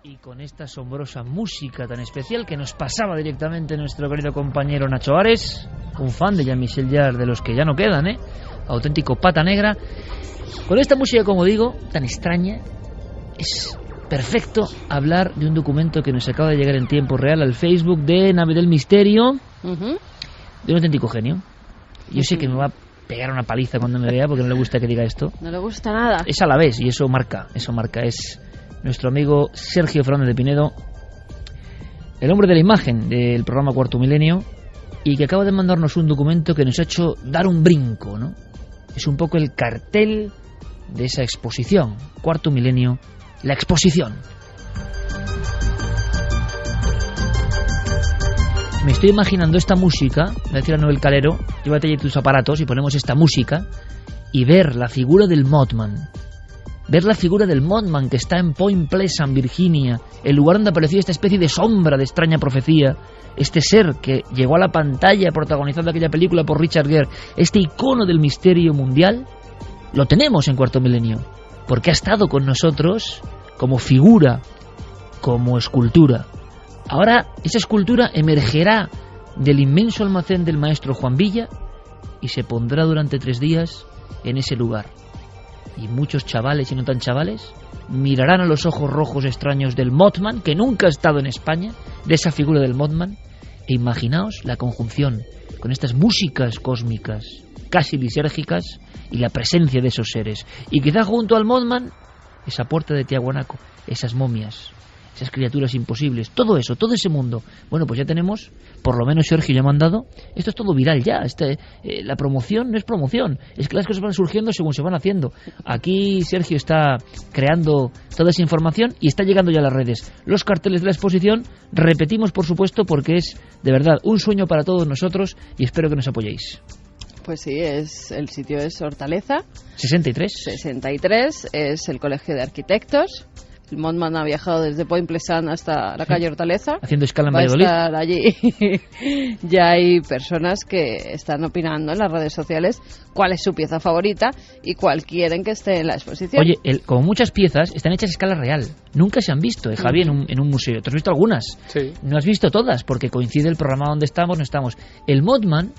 Y con esta asombrosa música tan especial que nos pasaba directamente nuestro querido compañero Nacho Ares, un fan de Jean-Michel Jarre, de los que ya no quedan, auténtico pata negra. Con esta música, como digo, tan extraña, es perfecto hablar de un documento que nos acaba de llegar en tiempo real al Facebook de Nave del Misterio, de un auténtico genio. Yo sé que me va a pegar una paliza cuando me vea porque no le gusta que diga esto. No le gusta nada. Es a la vez y eso marca, es nuestro amigo Sergio Fernández de Pinedo, el hombre de la imagen del programa Cuarto Milenio, y que acaba de mandarnos un documento que nos ha hecho dar un brinco, ¿no? Es un poco el cartel de esa exposición, Cuarto Milenio, la exposición. Me estoy imaginando esta música, me va a decir a Noel Calero, llévate allí tus aparatos y ponemos esta música, y ver la figura del Mothman. Ver la figura del Mothman que está en Point Pleasant, Virginia, el lugar donde apareció esta especie de sombra de extraña profecía, este ser que llegó a la pantalla protagonizando aquella película por Richard Gere, este icono del misterio mundial, lo tenemos en Cuarto Milenio, porque ha estado con nosotros como figura, como escultura. Ahora esa escultura emergerá del inmenso almacén del maestro Juan Villa y se pondrá durante 3 días en ese lugar. Y muchos chavales y no tan chavales mirarán a los ojos rojos extraños del Mothman, que nunca ha estado en España, de esa figura del Mothman, e imaginaos la conjunción con estas músicas cósmicas, casi lisérgicas, y la presencia de esos seres. Y quizá junto al Mothman, esa puerta de Tiahuanaco, esas momias, esas criaturas imposibles, todo eso, todo ese mundo. Bueno, pues ya tenemos, por lo menos Sergio ya ha mandado, esto es todo viral ya, la promoción no es promoción, es que las cosas van surgiendo según se van haciendo. Aquí Sergio está creando toda esa información y está llegando ya a las redes. Los carteles de la exposición, repetimos por supuesto, porque es de verdad un sueño para todos nosotros y espero que nos apoyéis. Pues sí, el sitio es Hortaleza 63, es el Colegio de Arquitectos. El Mothman ha viajado desde Point Pleasant hasta la calle Hortaleza. Haciendo escala en Valladolid. Va a estar allí. Ya hay personas que están opinando en las redes sociales cuál es su pieza favorita y cuál quieren que esté en la exposición. Oye, como muchas piezas están hechas a escala real. Nunca se han visto, Javi, en un museo. ¿Te has visto algunas? Sí. No has visto todas, porque coincide el programa donde estamos, no estamos. El Mothman,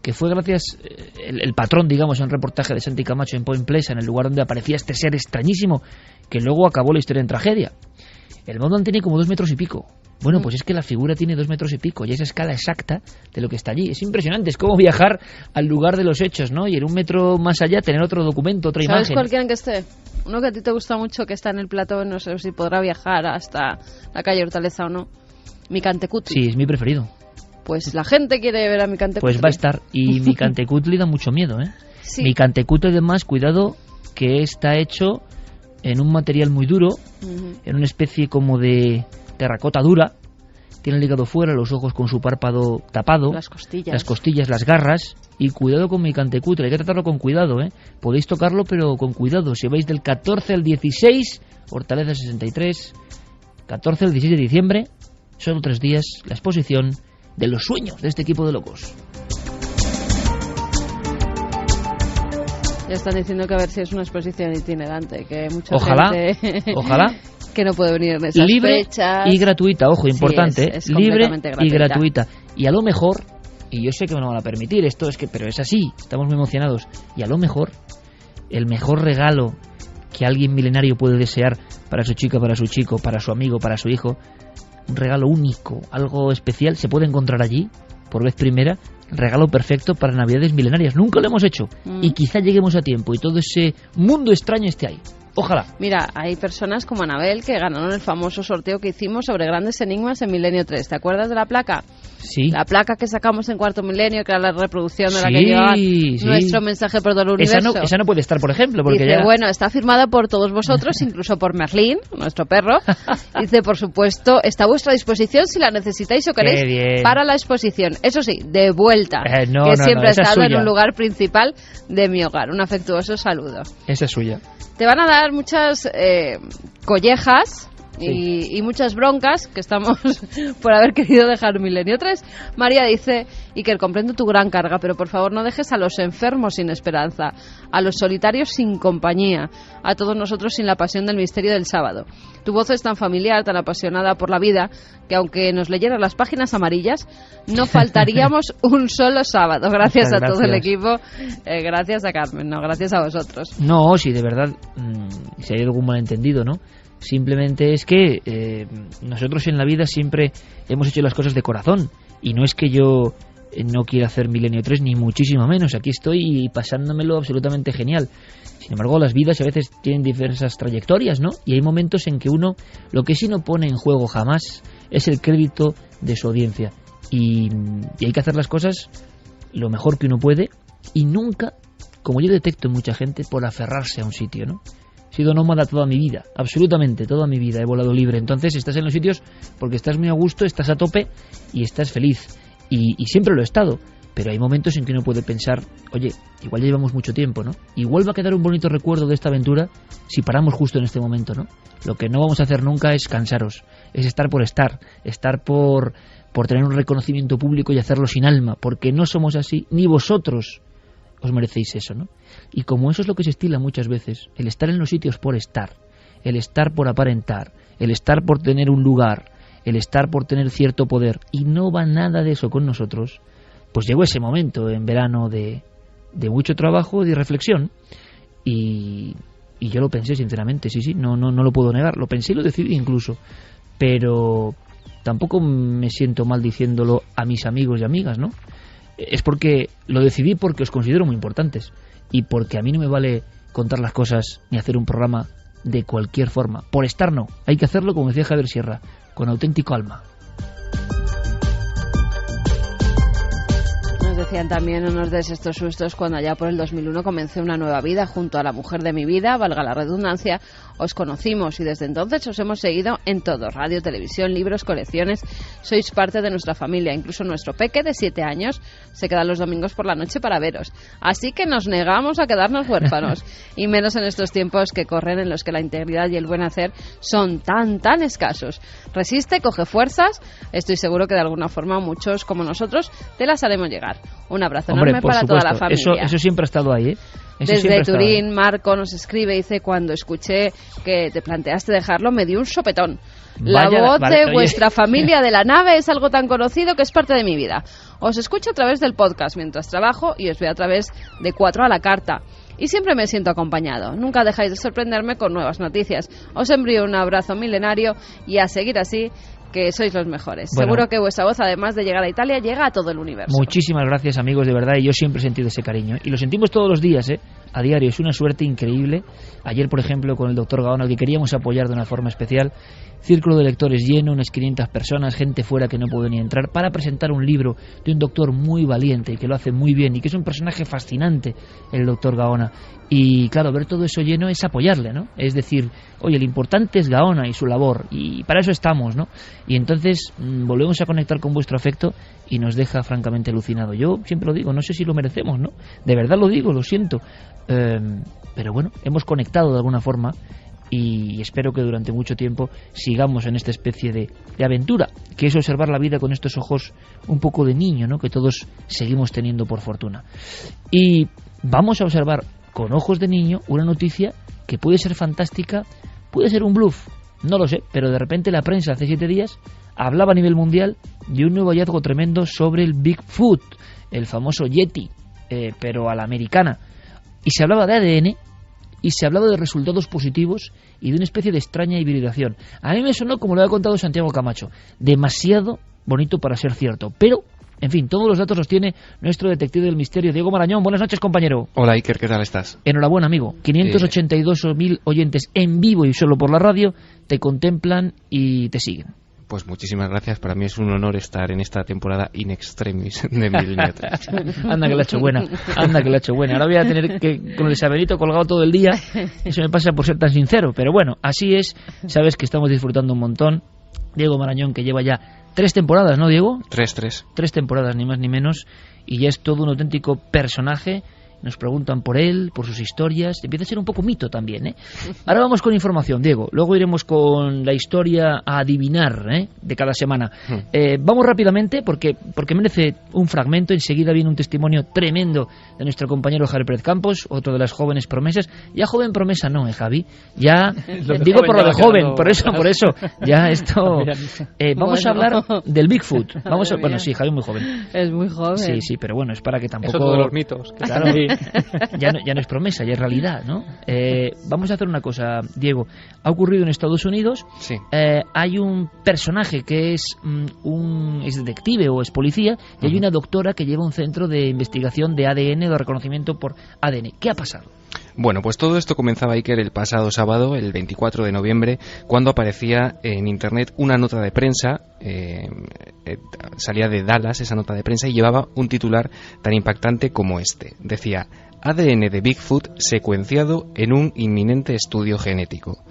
que fue gracias, el patrón, digamos, en un reportaje de Santi Camacho en Point Pleasant, en el lugar donde aparecía este ser extrañísimo, que luego acabó la historia en tragedia. El Mothman tiene como 2 metros y pico. Bueno, pues es que la figura tiene 2 metros y pico, y es escala exacta de lo que está allí. Es impresionante, es como viajar al lugar de los hechos, ¿no? Y en 1 metro más allá tener otro documento, otra imagen. ¿Sabes cuál quieren que esté? Uno que a ti te gusta mucho, que está en el plató, no sé si podrá viajar hasta la calle Hortaleza o no. Mi Cantecutli. Sí, es mi preferido. Pues la gente quiere ver a mi Cantecutli. Pues va a estar, y mi Cantecutli da mucho miedo, ¿eh? Sí. Mi Cantecutli, además, cuidado, que está hecho en un material muy duro, en una especie como de terracota dura, tiene el hígado fuera, los ojos con su párpado tapado, las costillas, las garras, y cuidado con mi Cantecutli, hay que tratarlo con cuidado, ¿eh? Podéis tocarlo, pero con cuidado. Si vais del 14 al 16, Hortaleza 63, 14 al 16 de diciembre, solo 3 días, la exposición de los sueños de este equipo de locos. Ya están diciendo que a ver si es una exposición itinerante, que mucha ojalá, gente ojalá que no puede venir en esas libre fechas. Y gratuita, ojo, importante, sí, es libre gratuita. y gratuita. Y a lo mejor, y yo sé que me lo van a permitir, esto es que, pero es así, estamos muy emocionados, y a lo mejor el mejor regalo que alguien milenario puede desear para su chica, para su chico, para su amigo, para su hijo, un regalo único, algo especial, se puede encontrar allí, por vez primera, regalo perfecto para Navidades milenarias. Nunca lo hemos hecho, y quizá lleguemos a tiempo y todo ese mundo extraño esté ahí. Ojalá. Mira, hay personas como Anabel que ganaron el famoso sorteo que hicimos sobre grandes enigmas en Milenio 3. ¿Te acuerdas de la placa? Sí. La placa que sacamos en Cuarto Milenio, que era la reproducción de la que llevaba nuestro mensaje por todo el universo. Esa no puede estar, por ejemplo, porque dice, ya... bueno, está firmada por todos vosotros, incluso por Merlín, nuestro perro. Dice, por supuesto, está a vuestra disposición si la necesitáis o queréis para la exposición. Eso sí, de vuelta, siempre ha estado en un lugar principal de mi hogar. Un afectuoso saludo. Esa es suya. Te van a dar muchas collejas y muchas broncas que estamos por haber querido dejar Milenio 3. María dice: Iker, comprendo tu gran carga, pero por favor no dejes a los enfermos sin esperanza, a los solitarios sin compañía, a todos nosotros sin la pasión del misterio del sábado. Tu voz es tan familiar, tan apasionada por la vida, que aunque nos leyeran las páginas amarillas, no faltaríamos un solo sábado. Gracias a todo el equipo, gracias a Carmen, no, gracias a vosotros. No, sí, de verdad, si hay algún malentendido, ¿no? Simplemente es que nosotros en la vida siempre hemos hecho las cosas de corazón, y no es que yo no quiera hacer Milenio 3, ni muchísimo menos. Aquí estoy pasándomelo absolutamente genial. Sin embargo, las vidas a veces tienen diversas trayectorias, ¿no? Y hay momentos en que uno, lo que sí no pone en juego jamás es el crédito de su audiencia. Y hay que hacer las cosas lo mejor que uno puede, y nunca, como yo detecto en mucha gente, por aferrarse a un sitio, ¿no? He sido nómada toda mi vida, absolutamente toda mi vida he volado libre. Entonces estás en los sitios porque estás muy a gusto, estás a tope y estás feliz. Y siempre lo he estado. Pero hay momentos en que uno puede pensar, oye, igual ya llevamos mucho tiempo, ¿no? Igual va a quedar un bonito recuerdo de esta aventura si paramos justo en este momento, ¿no? Lo que no vamos a hacer nunca es cansaros, es estar por tener un reconocimiento público y hacerlo sin alma, porque no somos así, ni vosotros os merecéis eso, ¿no? Y como eso es lo que se estila muchas veces, el estar en los sitios por estar, el estar por aparentar, el estar por tener un lugar, el estar por tener cierto poder, y no va nada de eso con nosotros, pues llegó ese momento en verano de mucho trabajo y de reflexión, y yo lo pensé sinceramente, sí, no lo puedo negar, lo pensé y lo decidí incluso, pero tampoco me siento mal diciéndolo a mis amigos y amigas, ¿no? Es porque lo decidí porque os considero muy importantes, y porque a mí no me vale contar las cosas ni hacer un programa de cualquier forma. Por estar no, hay que hacerlo, como decía Javier Sierra, con auténtico alma. Nos decían también, no nos des estos sustos, cuando allá por el 2001 comencé una nueva vida junto a la mujer de mi vida, valga la redundancia. Os conocimos y desde entonces os hemos seguido en todo: radio, televisión, libros, colecciones. Sois parte de nuestra familia. Incluso nuestro peque de 7 años se queda los domingos por la noche para veros. Así que nos negamos a quedarnos huérfanos, y menos en estos tiempos que corren, en los que la integridad y el buen hacer son tan escasos. Resiste, coge fuerzas. Estoy seguro que de alguna forma muchos como nosotros te las haremos llegar. Un abrazo enorme para toda la familia. Eso siempre ha estado ahí, ¿eh? Desde Turín, Marco nos escribe, dice: cuando escuché que te planteaste dejarlo, me dio un sopetón. La voz de vuestra familia de la nave es algo tan conocido que es parte de mi vida. Os escucho a través del podcast mientras trabajo y os veo a través de 4 a la carta. Y siempre me siento acompañado. Nunca dejáis de sorprenderme con nuevas noticias. Os envío un abrazo milenario y a seguir así, que sois los mejores. Bueno, seguro que vuestra voz, además de llegar a Italia, llega a todo el universo. Muchísimas gracias, amigos, de verdad, y yo siempre he sentido ese cariño, y lo sentimos todos los días, a diario. Es una suerte increíble. Ayer, por ejemplo, con el doctor Gaona, que queríamos apoyar de una forma especial, círculo de lectores lleno, unas 500 personas, gente fuera que no puede ni entrar, para presentar un libro de un doctor muy valiente y que lo hace muy bien, y que es un personaje fascinante, el doctor Gaona. Y claro, ver todo eso lleno es apoyarle, ¿no? Es decir, oye, lo importante es Gaona y su labor, y para eso estamos, ¿no? Y entonces volvemos a conectar con vuestro afecto y nos deja francamente alucinado. Yo siempre lo digo, no sé si lo merecemos, ¿no? De verdad lo digo, lo siento. Pero bueno, hemos conectado de alguna forma, y espero que durante mucho tiempo sigamos en esta especie de aventura, que es observar la vida con estos ojos un poco de niño, ¿no? Que todos seguimos teniendo, por fortuna. Y vamos a observar con ojos de niño una noticia que puede ser fantástica, puede ser un bluff, no lo sé, pero de repente la prensa hace 7 días hablaba a nivel mundial de un nuevo hallazgo tremendo sobre el Bigfoot, el famoso Yeti, pero a la americana. Y se hablaba de ADN, y se hablaba de resultados positivos y de una especie de extraña hibridación. A mí me sonó, como lo ha contado Santiago Camacho, demasiado bonito para ser cierto, pero en fin, todos los datos los tiene nuestro detective del misterio, Diego Marañón. Buenas noches, compañero. Hola, Iker, ¿qué tal estás? Enhorabuena, amigo. 582.000 oyentes en vivo y solo por la radio te contemplan y te siguen. Pues muchísimas gracias. Para mí es un honor estar en esta temporada in extremis de Milenio 3. Anda que la ha hecho buena, anda que la ha hecho buena. Ahora voy a tener que con el saberito colgado todo el día. Eso me pasa por ser tan sincero, pero bueno, así es. Sabes que estamos disfrutando un montón. Diego Marañón, que lleva ya 3 temporadas, ¿no, Diego? 3 temporadas, ni más ni menos, y ya es todo un auténtico personaje, nos preguntan por él, por sus historias. Empieza a ser un poco mito también, ¿eh? Ahora vamos con información, Diego. Luego iremos con la historia a adivinar, ¿eh?, de cada semana. Vamos rápidamente porque merece un fragmento. Enseguida viene un testimonio tremendo de nuestro compañero Javier Pérez Campos, otro de las jóvenes promesas. Ya joven promesa no, ¿Javi? Ya, digo por lo de joven, por eso. Ya esto... vamos a hablar del Bigfoot. Bueno, sí, Javi es muy joven. Es muy joven. Sí, pero bueno, es para que tampoco... Eso todos los mitos. Claro, ya no es promesa, ya es realidad, ¿no? Vamos a hacer una cosa, Diego. Ha ocurrido en Estados Unidos. Sí. Hay un personaje que es detective o es policía, y hay una doctora que lleva un centro de investigación de ADN, de reconocimiento por ADN. ¿Qué ha pasado? Bueno, pues todo esto comenzaba, Iker, el pasado sábado, el 24 de noviembre, cuando aparecía en Internet una nota de prensa, salía de Dallas esa nota de prensa y llevaba un titular tan impactante como este. Decía: ADN de Bigfoot secuenciado en un inminente estudio genético.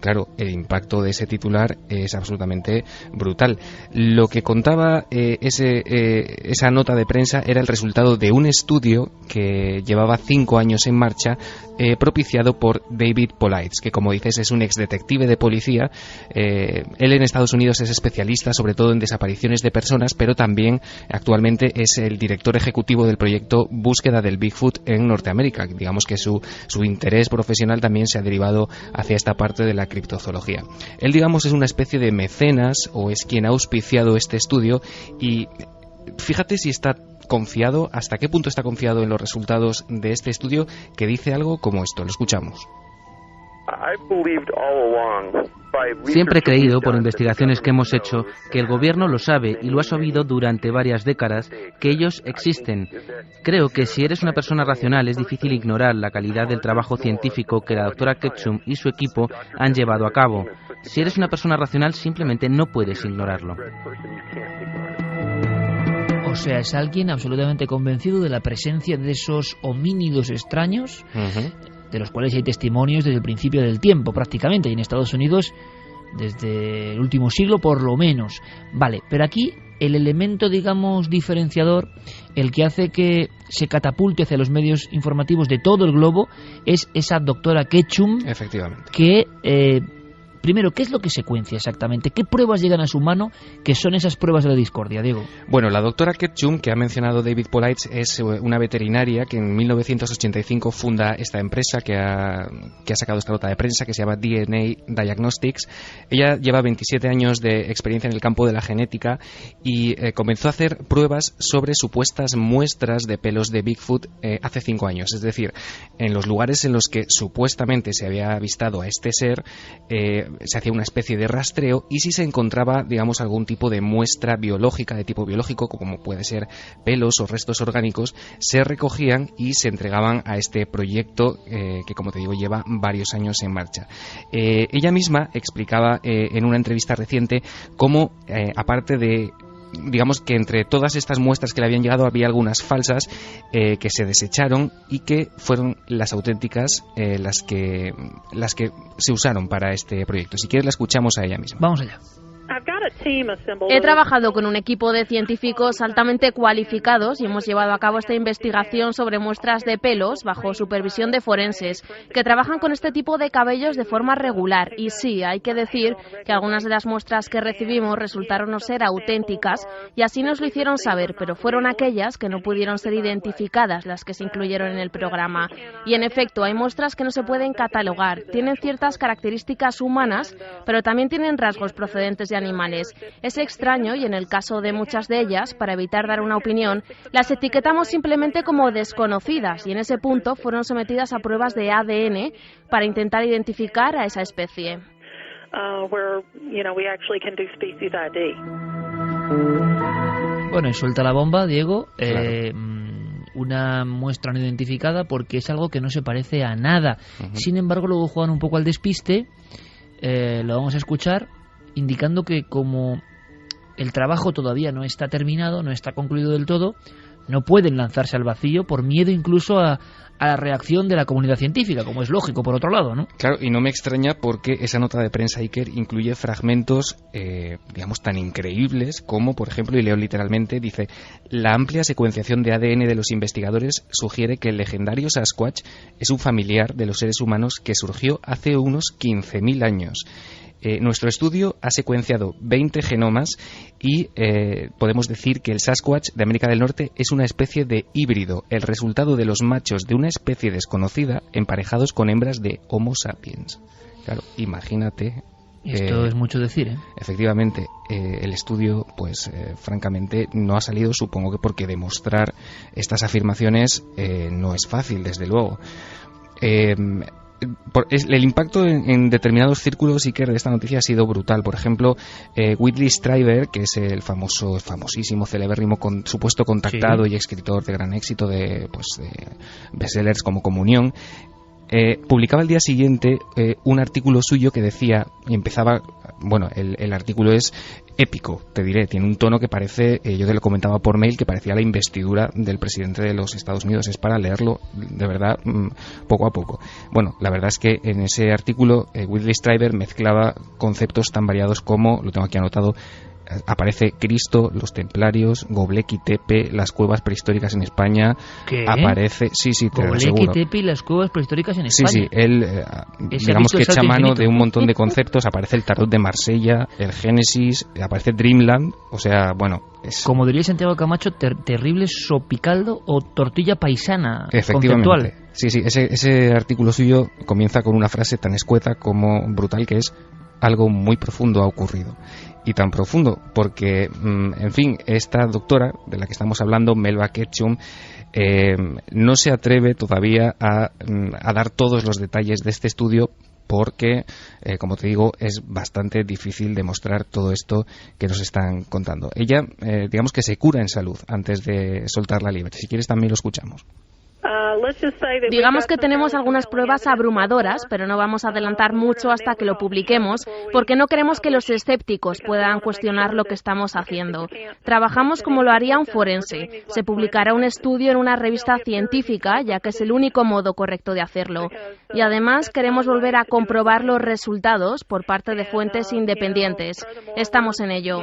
Claro, el impacto de ese titular es absolutamente brutal. Lo que contaba esa nota de prensa era el resultado de un estudio que llevaba 5 años en marcha, propiciado por David Polites, que, como dices, es un exdetective de policía. Él en Estados Unidos es especialista sobre todo en desapariciones de personas, pero también actualmente es el director ejecutivo del proyecto Búsqueda del Bigfoot en Norteamérica. Digamos que su interés profesional también se ha derivado hacia esta parte de la criptozoología. Él, digamos, es una especie de mecenas, o es quien ha auspiciado este estudio, y fíjate si está confiado, hasta qué punto está confiado en los resultados de este estudio, que dice algo como esto. Lo escuchamos. Siempre he creído, por investigaciones que hemos hecho, que el gobierno lo sabe y lo ha sabido durante varias décadas, que ellos existen. Creo que si eres una persona racional es difícil ignorar la calidad del trabajo científico que la doctora Ketchum y su equipo han llevado a cabo. Si eres una persona racional simplemente no puedes ignorarlo. O sea, es alguien absolutamente convencido de la presencia de esos homínidos extraños, de los cuales hay testimonios desde el principio del tiempo, prácticamente, y en Estados Unidos desde el último siglo por lo menos. Vale, pero aquí el elemento, digamos, diferenciador, el que hace que se catapulte hacia los medios informativos de todo el globo, es esa doctora Ketchum. Efectivamente. Que... primero, ¿qué es lo que secuencia exactamente? ¿Qué pruebas llegan a su mano que son esas pruebas de la discordia, Diego? Bueno, la doctora Ketchum, que ha mencionado David Polites, es una veterinaria que en 1985 funda esta empresa que ha sacado esta nota de prensa, que se llama DNA Diagnostics. Ella lleva 27 años de experiencia en el campo de la genética y comenzó a hacer pruebas sobre supuestas muestras de pelos de Bigfoot hace 5 años. Es decir, en los lugares en los que supuestamente se había avistado a este ser, se hacía una especie de rastreo, y si se encontraba, digamos, algún tipo de muestra biológica, de tipo biológico, como puede ser pelos o restos orgánicos, se recogían y se entregaban a este proyecto que, como te digo, lleva varios años en marcha. Ella misma explicaba en una entrevista reciente cómo, aparte de, digamos, que entre todas estas muestras que le habían llegado había algunas falsas que se desecharon y que fueron las auténticas, las que se usaron para este proyecto. Si quieres, la escuchamos a ella misma. Vamos allá. He trabajado con un equipo de científicos altamente cualificados y hemos llevado a cabo esta investigación sobre muestras de pelos bajo supervisión de forenses que trabajan con este tipo de cabellos de forma regular. Y sí, hay que decir que algunas de las muestras que recibimos resultaron no ser auténticas y así nos lo hicieron saber, pero fueron aquellas que no pudieron ser identificadas las que se incluyeron en el programa. Y en efecto, hay muestras que no se pueden catalogar, tienen ciertas características humanas, pero también tienen rasgos procedentes de animales. Es extraño y en el caso de muchas de ellas, para evitar dar una opinión, las etiquetamos simplemente como desconocidas y en ese punto fueron sometidas a pruebas de ADN para intentar identificar a esa especie. Bueno, y suelta la bomba, Diego. Claro. Una muestra no identificada porque es algo que no se parece a nada. Sin embargo, luego juegan un poco al despiste. Lo vamos a escuchar, indicando que como el trabajo todavía no está terminado, no está concluido del todo, no pueden lanzarse al vacío por miedo incluso a la reacción de la comunidad científica, como es lógico, por otro lado, ¿no? Claro, y no me extraña porque esa nota de prensa, Iker, incluye fragmentos, digamos, tan increíbles como, por ejemplo, y leo literalmente, dice: la amplia secuenciación de ADN de los investigadores sugiere que el legendario Sasquatch es un familiar de los seres humanos que surgió hace unos 15.000 años. Nuestro estudio ha secuenciado 20 genomas y podemos decir que el Sasquatch de América del Norte es una especie de híbrido, el resultado de los machos de una especie desconocida emparejados con hembras de Homo sapiens. Claro, imagínate. Esto es mucho decir, ¿eh? Efectivamente, el estudio, pues francamente, no ha salido, supongo que porque demostrar estas afirmaciones no es fácil, desde luego. El impacto en determinados círculos, Iker, de esta noticia ha sido brutal. Por ejemplo, Whitley Strieber, que es el famosísimo, celebérrimo supuesto contactado y escritor de gran éxito de bestsellers como Comunión, publicaba al día siguiente un artículo suyo que decía, y empezaba, bueno, el artículo es épico, te diré, tiene un tono que parece, yo te lo comentaba por mail, que parecía la investidura del presidente de los Estados Unidos. Es para leerlo, de verdad, poco a poco. Bueno, la verdad es que en ese artículo Whitley Strieber mezclaba conceptos tan variados como, lo tengo aquí anotado, aparece Cristo, los templarios, Göbekli Tepe, las cuevas prehistóricas en España. ¿Qué? Aparece, sí, te lo aseguro. Göbekli Tepe y las cuevas prehistóricas en España. Sí, él, digamos que echa mano de un montón de conceptos. Aparece el tarot de Marsella, el Génesis, aparece Dreamland, o sea, bueno... Como diría Santiago Camacho, terrible sopicaldo o tortilla paisana conceptual. Efectivamente. Sí, ese artículo suyo comienza con una frase tan escueta como brutal, que es: algo muy profundo ha ocurrido. Y tan profundo porque, en fin, esta doctora de la que estamos hablando, Melba Ketchum, no se atreve todavía a dar todos los detalles de este estudio porque, como te digo, es bastante difícil demostrar todo esto que nos están contando. Ella, digamos que se cura en salud antes de soltarla libre. Si quieres también lo escuchamos. Digamos que tenemos algunas pruebas abrumadoras, pero no vamos a adelantar mucho hasta que lo publiquemos, porque no queremos que los escépticos puedan cuestionar lo que estamos haciendo. Trabajamos como lo haría un forense. Se publicará un estudio en una revista científica, ya que es el único modo correcto de hacerlo. Y además queremos volver a comprobar los resultados por parte de fuentes independientes. Estamos en ello.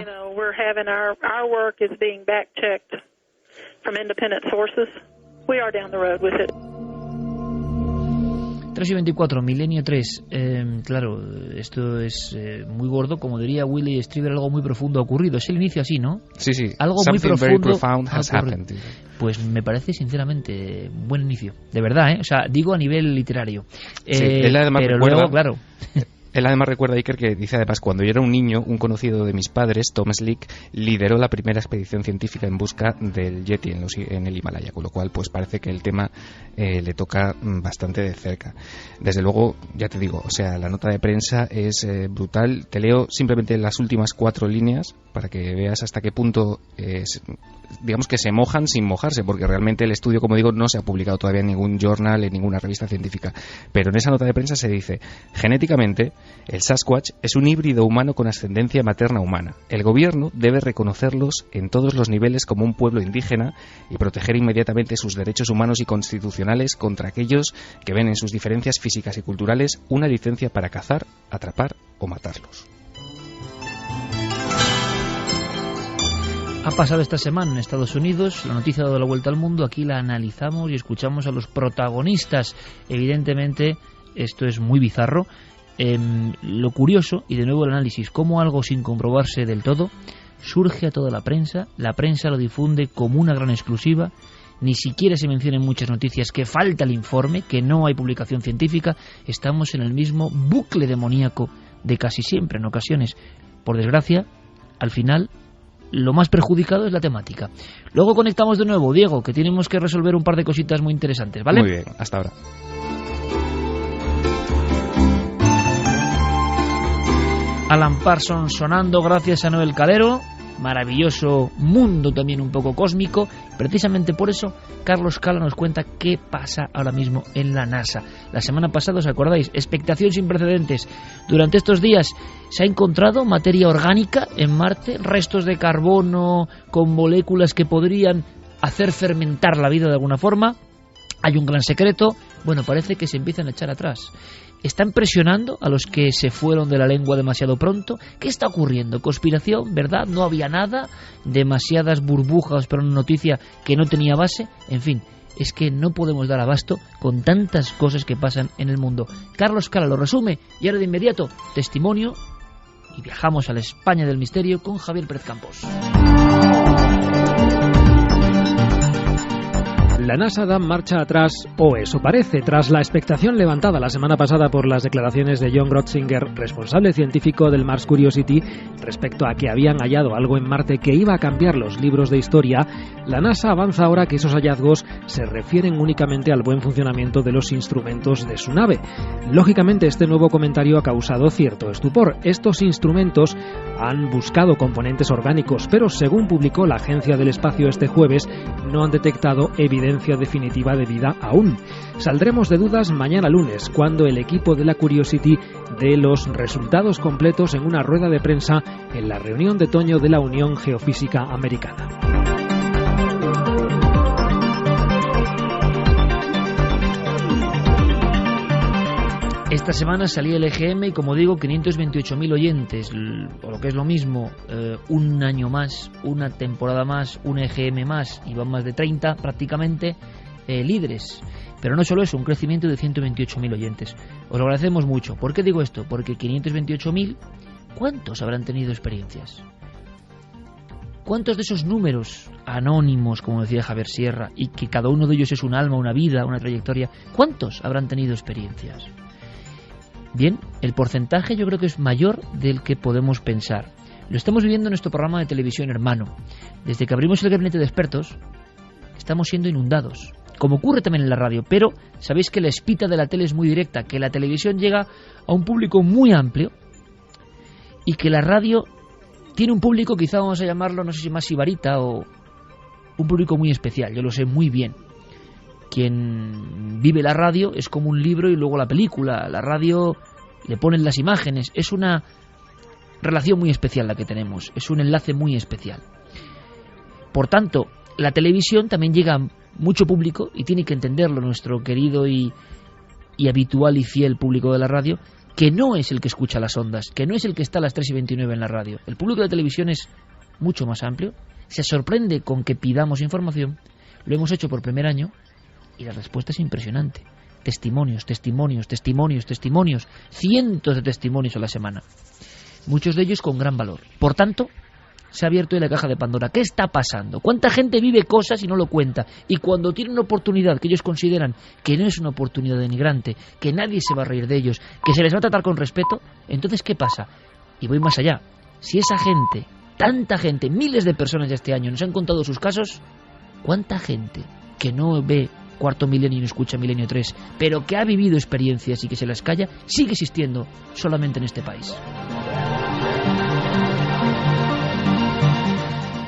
3:24, Milenio 3. Claro, esto es muy gordo, como diría Whitley Strieber, algo muy profundo ha ocurrido. Es el inicio así, ¿no? Sí. Algo muy profundo has happened. Pues me parece sinceramente un buen inicio, de verdad, ¿eh? O sea, digo a nivel literario. Él además pero recuerda, luego, claro. Él además recuerda, Iker, que dice además: cuando yo era un niño, un conocido de mis padres, Tom Slick, lideró la primera expedición científica en busca del Yeti en el Himalaya, con lo cual pues parece que el tema le toca bastante de cerca. Desde luego, ya te digo, o sea, la nota de prensa es brutal. Te leo simplemente las últimas 4 líneas para que veas hasta qué punto digamos que se mojan sin mojarse, porque realmente el estudio, como digo, no se ha publicado todavía en ningún journal, en ninguna revista científica, pero en esa nota de prensa se dice: genéticamente, el Sasquatch es un híbrido humano con ascendencia materna humana. El gobierno debe reconocerlos en todos los niveles como un pueblo indígena y proteger inmediatamente sus derechos humanos y constitucionales contra aquellos que ven en sus diferencias físicas y culturales una licencia para cazar, atrapar o matarlos. Ha pasado esta semana en Estados Unidos, la noticia ha dado la vuelta al mundo, aquí la analizamos y escuchamos a los protagonistas. Evidentemente, esto es muy bizarro. Lo curioso, y de nuevo el análisis, cómo algo sin comprobarse del todo surge a toda la prensa lo difunde como una gran exclusiva, ni siquiera se menciona en muchas noticias que falta el informe, que no hay publicación científica. Estamos en el mismo bucle demoníaco de casi siempre en ocasiones. Por desgracia, al final, lo más perjudicado es la temática. Luego conectamos de nuevo, Diego, que tenemos que resolver un par de cositas muy interesantes, ¿vale? Muy bien, hasta ahora. Alan Parsons sonando gracias a Noel Calero. Maravilloso mundo también un poco cósmico. Precisamente por eso Carlos Cala nos cuenta qué pasa ahora mismo en la NASA. La semana pasada, ¿os acordáis? Expectación sin precedentes. Durante estos días se ha encontrado materia orgánica en Marte, restos de carbono con moléculas que podrían hacer fermentar la vida de alguna forma. Hay un gran secreto. Bueno, parece que se empiezan a echar atrás. ¿Están presionando a los que se fueron de la lengua demasiado pronto? ¿Qué está ocurriendo? ¿Conspiración? ¿Verdad? ¿No había nada? ¿Demasiadas burbujas pero una noticia que no tenía base? En fin, es que no podemos dar abasto con tantas cosas que pasan en el mundo. Carlos Cala lo resume y ahora de inmediato, testimonio, y viajamos a la España del misterio con Javier Pérez Campos. La NASA da marcha atrás, o eso parece, tras la expectación levantada la semana pasada por las declaraciones de John Grotzinger, responsable científico del Mars Curiosity, respecto a que habían hallado algo en Marte que iba a cambiar los libros de historia. La NASA avanza ahora que esos hallazgos se refieren únicamente al buen funcionamiento de los instrumentos de su nave. Lógicamente, este nuevo comentario ha causado cierto estupor. Estos instrumentos han buscado componentes orgánicos, pero según publicó la Agencia del Espacio este jueves, no han detectado evidencia definitiva de vida aún. Saldremos de dudas mañana lunes, cuando el equipo de la Curiosity dé los resultados completos en una rueda de prensa en la reunión de otoño de la Unión Geofísica Americana. Esta semana salía el EGM y, como digo, 528.000 oyentes, o lo que es lo mismo, un año más, una temporada más, un EGM más, y van más de 30 prácticamente líderes. Pero no solo eso, un crecimiento de 128.000 oyentes. Os lo agradecemos mucho. ¿Por qué digo esto? Porque 528.000, ¿cuántos habrán tenido experiencias? ¿Cuántos de esos números anónimos, como decía Javier Sierra, y que cada uno de ellos es un alma, una vida, una trayectoria, cuántos habrán tenido experiencias? Bien, el porcentaje yo creo que es mayor del que podemos pensar. Lo estamos viviendo en nuestro programa de televisión hermano. Desde que abrimos el gabinete de expertos, estamos siendo inundados, como ocurre también en la radio, pero sabéis que la espita de la tele es muy directa, que la televisión llega a un público muy amplio y que la radio tiene un público, quizá vamos a llamarlo, no sé si más sibarita o un público muy especial, yo lo sé muy bien. Quien vive la radio es como un libro y luego la película. La radio le ponen las imágenes. Es una relación muy especial la que tenemos. Es un enlace muy especial. Por tanto, la televisión también llega a mucho público y tiene que entenderlo nuestro querido y habitual y fiel público de la radio, que no es el que escucha las ondas, que no es el que está a las 3:29 en la radio. El público de la televisión es mucho más amplio. Se sorprende con que pidamos información. Lo hemos hecho por primer año. Y la respuesta es impresionante. Testimonios, testimonios, testimonios, testimonios. Cientos de testimonios a la semana. Muchos de ellos con gran valor. Por tanto, se ha abierto hoy la caja de Pandora. ¿Qué está pasando? ¿Cuánta gente vive cosas y no lo cuenta? Y cuando tiene una oportunidad que ellos consideran que no es una oportunidad denigrante, que nadie se va a reír de ellos, que se les va a tratar con respeto, entonces ¿qué pasa? Y voy más allá. Si esa gente, tanta gente, miles de personas ya este año nos han contado sus casos, ¿cuánta gente que no ve Cuarto Milenio y no escucha Milenio 3, pero que ha vivido experiencias y que se las calla, sigue existiendo solamente en este país?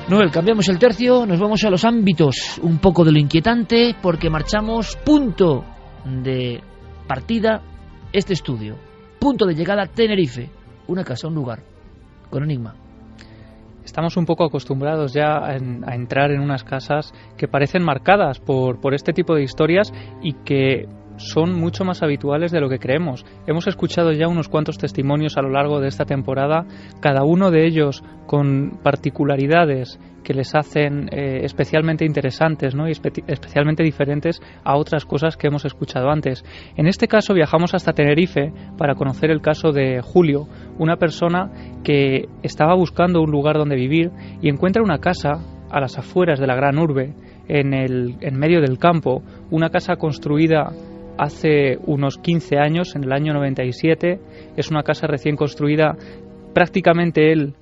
Noel, cambiamos el tercio, nos vamos a los ámbitos un poco de lo inquietante, porque marchamos, punto de partida, este estudio, punto de llegada, Tenerife, una casa, un lugar, con enigma. Estamos un poco acostumbrados ya a entrar en unas casas que parecen marcadas por este tipo de historias y que son mucho más habituales de lo que creemos. Hemos escuchado ya unos cuantos testimonios a lo largo de esta temporada, cada uno de ellos con particularidades que les hacen especialmente interesantes, ¿no? Y especialmente diferentes a otras cosas que hemos escuchado antes. En este caso viajamos hasta Tenerife para conocer el caso de Julio, una persona que estaba buscando un lugar donde vivir y encuentra una casa a las afueras de la gran urbe, en medio del campo, una casa construida hace unos 15 años, en el año 97. Es una casa recién construida. Prácticamente él,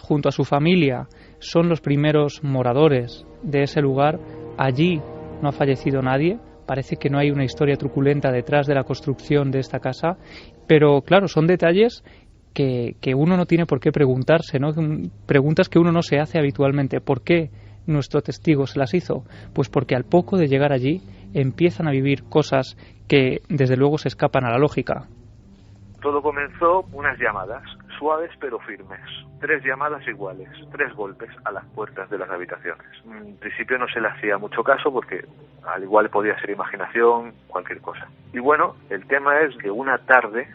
junto a su familia, son los primeros moradores de ese lugar. Allí no ha fallecido nadie. Parece que no hay una historia truculenta detrás de la construcción de esta casa. Pero claro, son detalles que uno no tiene por qué preguntarse, ¿no? Preguntas que uno no se hace habitualmente. ¿Por qué nuestro testigo se las hizo? Pues porque al poco de llegar allí empiezan a vivir cosas que desde luego se escapan a la lógica. Todo comenzó unas llamadas. suaves pero firmes. 3 llamadas iguales, 3 golpes a las puertas de las habitaciones. En principio no se le hacía mucho caso porque al igual podía ser imaginación, cualquier cosa. Y bueno, el tema es que una tarde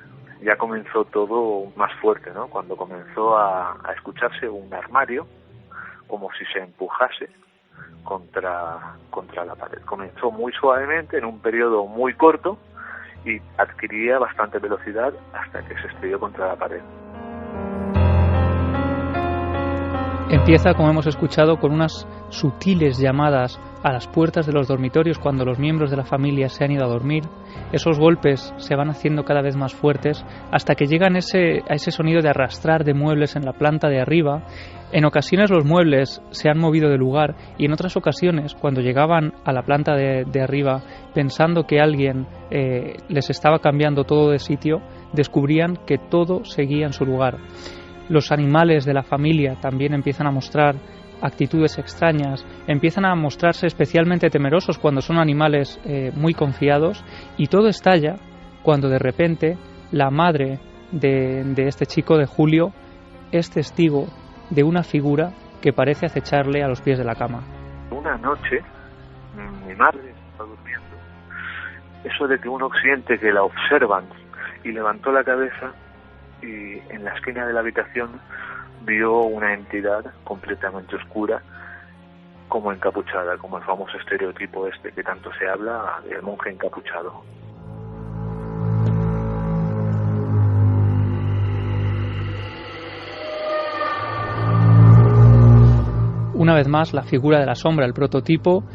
ya comenzó todo más fuerte, ¿no? Cuando comenzó a escucharse un armario como si se empujase contra la pared. Comenzó muy suavemente, en un periodo muy corto, y adquiría bastante velocidad hasta que se estrelló contra la pared. Empieza, como hemos escuchado, con unas sutiles llamadas a las puertas de los dormitorios cuando los miembros de la familia se han ido a dormir. Esos golpes se van haciendo cada vez más fuertes hasta que llegan a ese sonido de arrastrar de muebles en la planta de arriba. En ocasiones los muebles se han movido de lugar y en otras ocasiones, cuando llegaban a la planta de arriba pensando que alguien les estaba cambiando todo de sitio, descubrían que todo seguía en su lugar. Los animales de la familia también empiezan a mostrar actitudes extrañas, empiezan a mostrarse especialmente temerosos cuando son animales muy confiados, y todo estalla cuando de repente la madre de este chico, de Julio, es testigo de una figura que parece acecharle a los pies de la cama. Una noche mi madre estaba durmiendo, eso de que uno siente que la observan, y levantó la cabeza y en la esquina de la habitación vio una entidad completamente oscura, como encapuchada, como el famoso estereotipo este que tanto se habla del monje encapuchado. Una vez más, la figura de la sombra, el prototipo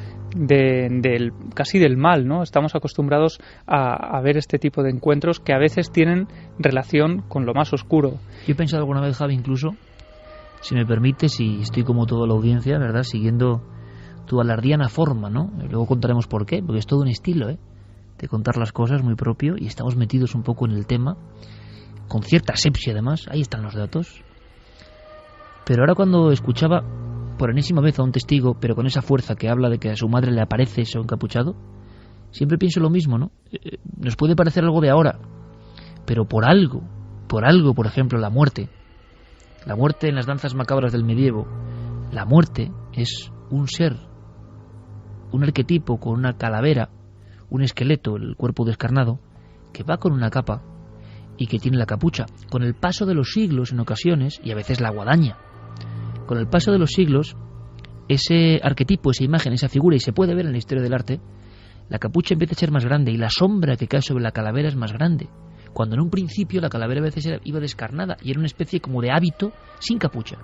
casi del mal, ¿no? Estamos acostumbrados a ver este tipo de encuentros que a veces tienen relación con lo más oscuro. Yo he pensado alguna vez, Javi, incluso, si me permites, y estoy como toda la audiencia, ¿verdad?, siguiendo tu alardiana forma, ¿no? Y luego contaremos por qué, porque es todo un estilo, de contar las cosas muy propio, y estamos metidos un poco en el tema, con cierta asepsia además, ahí están los datos. Pero ahora cuando escuchaba por enésima vez a un testigo, pero con esa fuerza que habla de que a su madre le aparece eso encapuchado, siempre pienso lo mismo, ¿no? Nos puede parecer algo de ahora, pero por algo, por ejemplo, la muerte en las danzas macabras del medievo, la muerte es un ser, un arquetipo con una calavera, un esqueleto, el cuerpo descarnado, que va con una capa y que tiene la capucha. Con el paso de los siglos, en ocasiones, y a veces la guadaña, con el paso de los siglos, ese arquetipo, esa imagen, esa figura, y se puede ver en la historia del arte, la capucha empieza a ser más grande y la sombra que cae sobre la calavera es más grande. Cuando en un principio la calavera a veces iba descarnada y era una especie como de hábito sin capucha.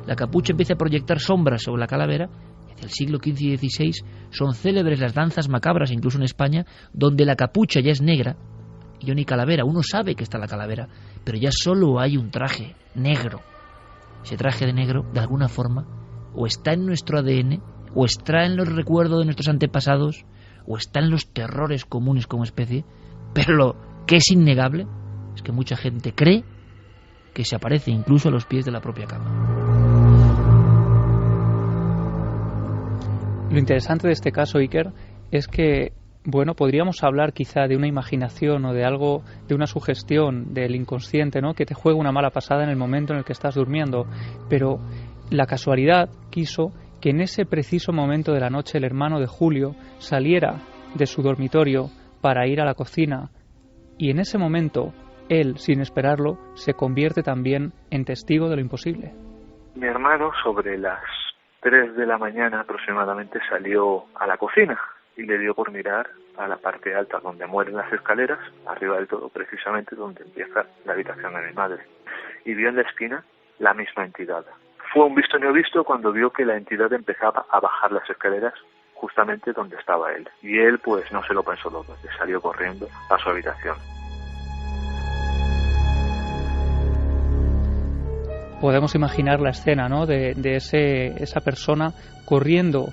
La capucha empieza a proyectar sombras sobre la calavera, y hacia el siglo XV y XVI son célebres las danzas macabras, incluso en España, donde la capucha ya es negra y no hay calavera. Uno sabe que está la calavera, pero ya solo hay un traje negro. Ese traje de negro, de alguna forma, o está en nuestro ADN, o está en los recuerdos de nuestros antepasados, o está en los terrores comunes como especie, pero lo que es innegable es que mucha gente cree que se aparece incluso a los pies de la propia cama. Lo interesante de este caso, Iker, es que, bueno, podríamos hablar quizá de una imaginación o de algo, de una sugestión del inconsciente, ¿no?, que te juega una mala pasada en el momento en el que estás durmiendo, pero la casualidad quiso que en ese preciso momento de la noche el hermano de Julio saliera de su dormitorio para ir a la cocina, y en ese momento él, sin esperarlo, se convierte también en testigo de lo imposible. Mi hermano, sobre las 3 de la mañana aproximadamente, salió a la cocina y le dio por mirar a la parte alta donde mueren las escaleras, arriba del todo, precisamente donde empieza la habitación de mi madre, y vio en la esquina la misma entidad. Fue un visto y no visto cuando vio que la entidad empezaba a bajar las escaleras justamente donde estaba él, y él pues no se lo pensó dos veces, salió corriendo a su habitación. Podemos imaginar la escena, ¿no?, de esa persona corriendo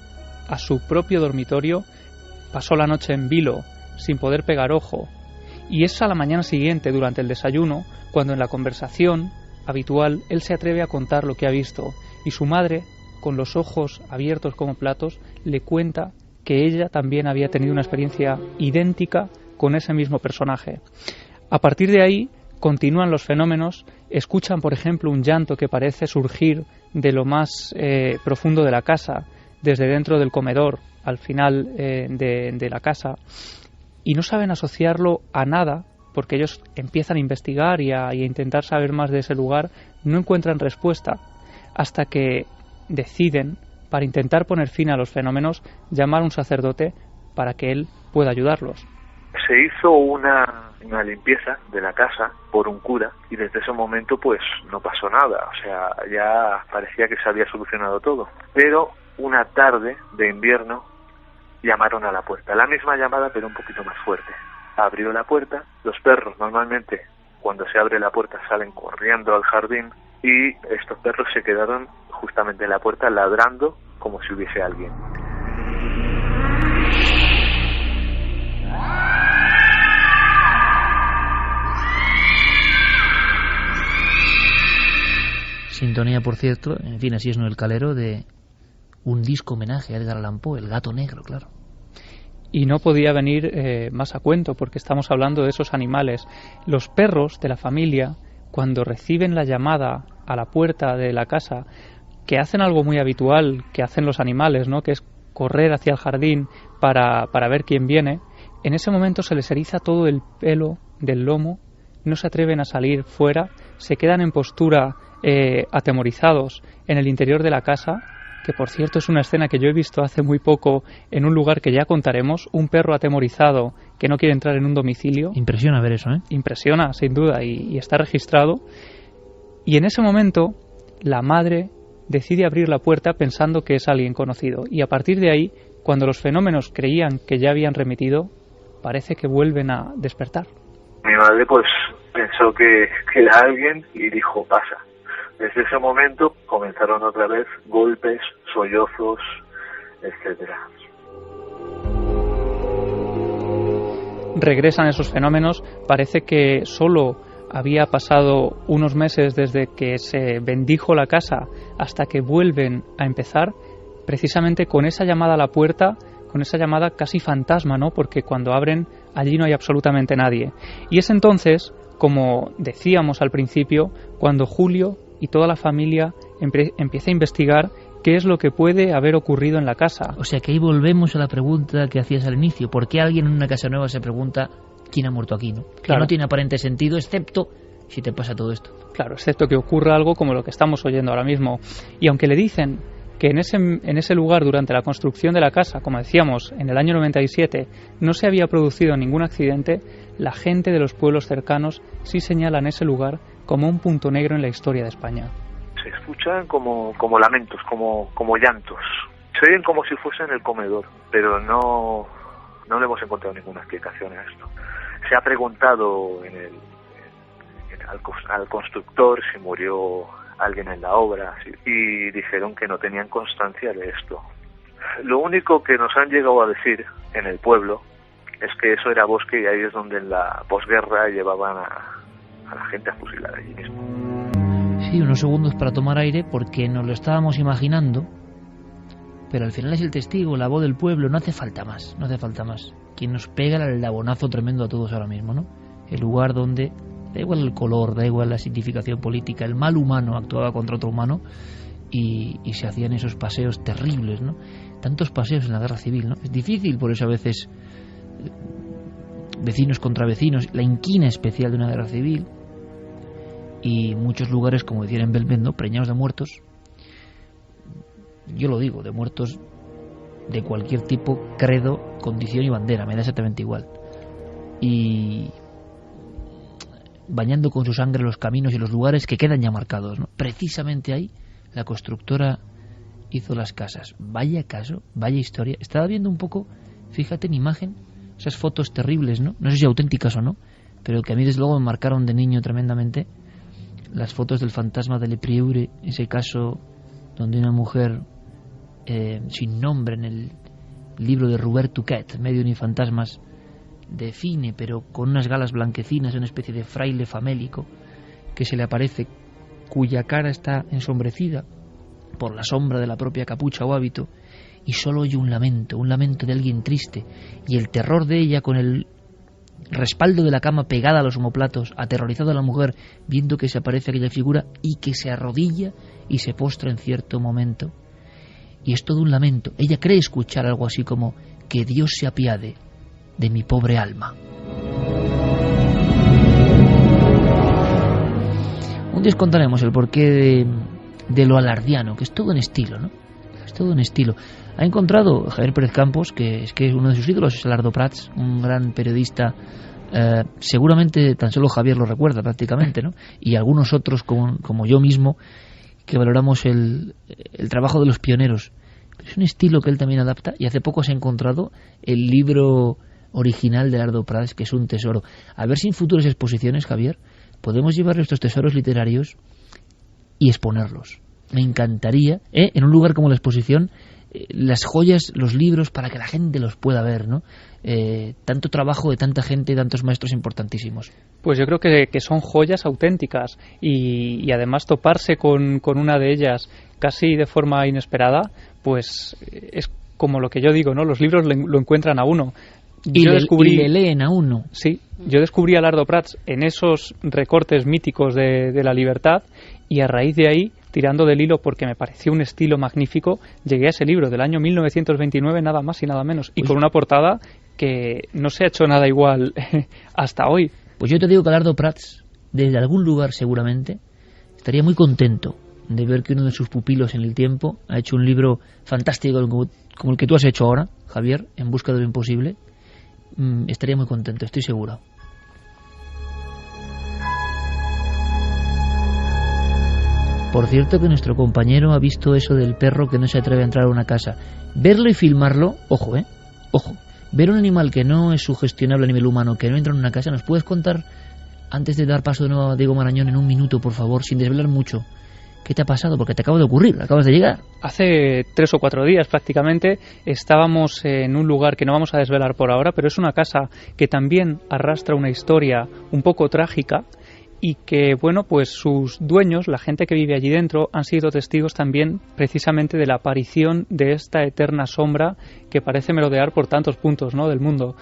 a su propio dormitorio. Pasó la noche en vilo, sin poder pegar ojo, y es a la mañana siguiente, durante el desayuno, cuando en la conversación habitual él se atreve a contar lo que ha visto, y su madre, con los ojos abiertos como platos, le cuenta que ella también había tenido una experiencia idéntica con ese mismo personaje. A partir de ahí continúan los fenómenos, escuchan, por ejemplo, un llanto que parece surgir de lo más profundo de la casa, desde dentro del comedor, al final de la casa, y no saben asociarlo a nada, porque ellos empiezan a investigar y a intentar saber más de ese lugar, no encuentran respuesta, hasta que deciden, para intentar poner fin a los fenómenos, llamar a un sacerdote para que él pueda ayudarlos. Se hizo una limpieza de la casa por un cura y desde ese momento pues no pasó nada, o sea, ya parecía que se había solucionado todo. Pero una tarde de invierno llamaron a la puerta, la misma llamada pero un poquito más fuerte. Abrió la puerta, los perros normalmente cuando se abre la puerta salen corriendo al jardín y estos perros se quedaron justamente en la puerta ladrando como si hubiese alguien. Sintonía, por cierto, en fin, así es Noel Calero, de un disco homenaje a Edgar Allan Poe, El gato negro, claro. Y no podía venir más a cuento, porque estamos hablando de esos animales. Los perros de la familia, cuando reciben la llamada a la puerta de la casa, que hacen algo muy habitual que hacen los animales, ¿no?, que es correr hacia el jardín para ver quién viene, en ese momento se les eriza todo el pelo del lomo, no se atreven a salir fuera, se quedan en postura atemorizados en el interior de la casa, que por cierto es una escena que yo he visto hace muy poco en un lugar que ya contaremos, un perro atemorizado que no quiere entrar en un domicilio. Impresiona ver eso, ¿eh? Impresiona, sin duda, y está registrado. Y en ese momento la madre decide abrir la puerta pensando que es alguien conocido, y a partir de ahí, cuando los fenómenos creían que ya habían remitido, parece que vuelven a despertar. Mi madre pues pensó que era alguien y dijo pasa. Desde ese momento comenzaron otra vez golpes, sollozos, etcétera. Regresan esos fenómenos, parece que solo había pasado unos meses desde que se bendijo la casa hasta que vuelven a empezar, precisamente con esa llamada a la puerta, con esa llamada casi fantasma, ¿no?, porque cuando abren allí no hay absolutamente nadie. Y es entonces, como decíamos al principio, cuando Julio y toda la familia empieza a investigar qué es lo que puede haber ocurrido en la casa. O sea que ahí volvemos a la pregunta que hacías al inicio. ¿Por qué alguien en una casa nueva se pregunta quién ha muerto aquí, no? Claro. Que no tiene aparente sentido, excepto si te pasa todo esto. Claro, excepto que ocurra algo como lo que estamos oyendo ahora mismo. Y aunque le dicen que en ese lugar, durante la construcción de la casa, como decíamos, en el año 97, no se había producido ningún accidente, la gente de los pueblos cercanos sí señalan ese lugar como un punto negro en la historia de España. Se escuchan como lamentos, como llantos. Se oyen como si fuese en el comedor, pero no le hemos encontrado ninguna explicación a esto. Se ha preguntado al constructor si murió alguien en la obra y dijeron que no tenían constancia de esto. Lo único que nos han llegado a decir en el pueblo es que eso era bosque y ahí es donde en la posguerra llevaban a la gente a fusilar allí mismo. Sí, unos segundos para tomar aire porque nos lo estábamos imaginando, pero al final es el testigo, la voz del pueblo, no hace falta más. Quien nos pega el labonazo tremendo a todos ahora mismo, ¿no? El lugar donde, da igual el color, da igual la significación política, el mal humano actuaba contra otro humano y se hacían esos paseos terribles, ¿no? Tantos paseos en la guerra civil, ¿no? Es difícil, por eso a veces vecinos contra vecinos, la inquina especial de una guerra civil, y muchos lugares, como decían en Belmez, ¿no?, preñados de muertos. Yo lo digo, de muertos de cualquier tipo, credo, condición y bandera, me da exactamente igual. Y bañando con su sangre los caminos y los lugares que quedan ya marcados, ¿no? Precisamente ahí la constructora hizo las casas. Vaya caso, vaya historia. Estaba viendo un poco, fíjate en imagen, esas fotos terribles, ¿no? No sé si auténticas o no, pero que a mí desde luego me marcaron de niño tremendamente. Las fotos del fantasma de Le Prieure, ese caso donde una mujer sin nombre en el libro de Robert Touquet, Medium y fantasmas, define, pero con unas galas blanquecinas, una especie de fraile famélico que se le aparece, cuya cara está ensombrecida por la sombra de la propia capucha o hábito, y solo oye un lamento de alguien triste, y el terror de ella con el respaldo de la cama, pegada a los omoplatos, aterrorizada la mujer, viendo que se aparece aquella figura y que se arrodilla y se postra en cierto momento. Y es todo un lamento. Ella cree escuchar algo así como: que Dios se apiade de mi pobre alma. Un día os contaremos el porqué de lo alardiano, que es todo un estilo, ¿no? Es todo un estilo. Ha encontrado Javier Pérez Campos, que uno de sus ídolos es Alardo Prats, un gran periodista. Seguramente tan solo Javier lo recuerda prácticamente, ¿no? Y algunos otros como yo mismo, que valoramos el trabajo de los pioneros. Es un estilo que él también adapta, y hace poco se ha encontrado el libro original de Alardo Prats, que es un tesoro. A ver si en futuras exposiciones, Javier, podemos llevar estos tesoros literarios y exponerlos. Me encantaría, en un lugar como la exposición, las joyas, los libros, para que la gente los pueda ver, ¿no? Tanto trabajo de tanta gente, tantos maestros importantísimos. Pues yo creo que son joyas auténticas, y además toparse con una de ellas casi de forma inesperada, pues es como lo que yo digo, ¿no? Los libros lo encuentran a uno. Y le leen a uno. Sí, yo descubrí a Alardo Prats en esos recortes míticos de La Libertad, y a raíz de ahí, tirando del hilo porque me pareció un estilo magnífico, llegué a ese libro del año 1929, nada más y nada menos, y con una portada que no se ha hecho nada igual hasta hoy. Pues yo te digo que Alardo Prats, desde algún lugar seguramente, estaría muy contento de ver que uno de sus pupilos en el tiempo ha hecho un libro fantástico como el que tú has hecho ahora, Javier, En busca de lo imposible. Estaría muy contento, estoy seguro. Por cierto, que nuestro compañero ha visto eso del perro que no se atreve a entrar a una casa. Verlo y filmarlo, ojo, ojo. Ver un animal que no es sugestionable a nivel humano, que no entra en una casa. ¿Nos puedes contar, antes de dar paso de nuevo a Diego Marañón, en un minuto, por favor, sin desvelar mucho, qué te ha pasado? Porque te acaba de ocurrir, acabas de llegar. Hace 3 o 4 días prácticamente estábamos en un lugar que no vamos a desvelar por ahora, pero es una casa que también arrastra una historia un poco trágica, y que, bueno, pues sus dueños, la gente que vive allí dentro, han sido testigos también precisamente de la aparición de esta eterna sombra que parece merodear por tantos puntos, ¿no?, del mundo.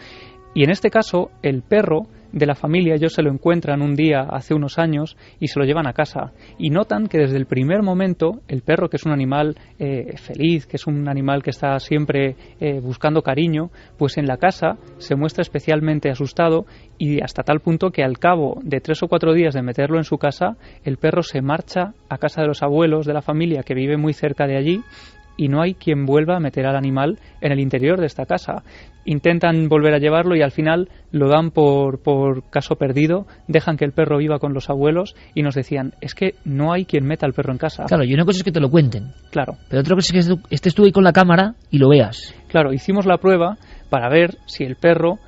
Y en este caso, el perro de la familia, ellos se lo encuentran un día hace unos años y se lo llevan a casa, y notan que desde el primer momento el perro, que es un animal feliz, que es un animal que está siempre buscando cariño, pues en la casa se muestra especialmente asustado, y hasta tal punto que al cabo de 3 o 4 días de meterlo en su casa, el perro se marcha a casa de los abuelos de la familia, que vive muy cerca de allí, y no hay quien vuelva a meter al animal en el interior de esta casa. Intentan volver a llevarlo y al final lo dan por caso perdido, dejan que el perro viva con los abuelos, y nos decían, es que no hay quien meta al perro en casa. Claro, y una cosa es que te lo cuenten. Claro. Pero otra cosa es que estés tú ahí con la cámara y lo veas. Claro, hicimos la prueba para ver si el perro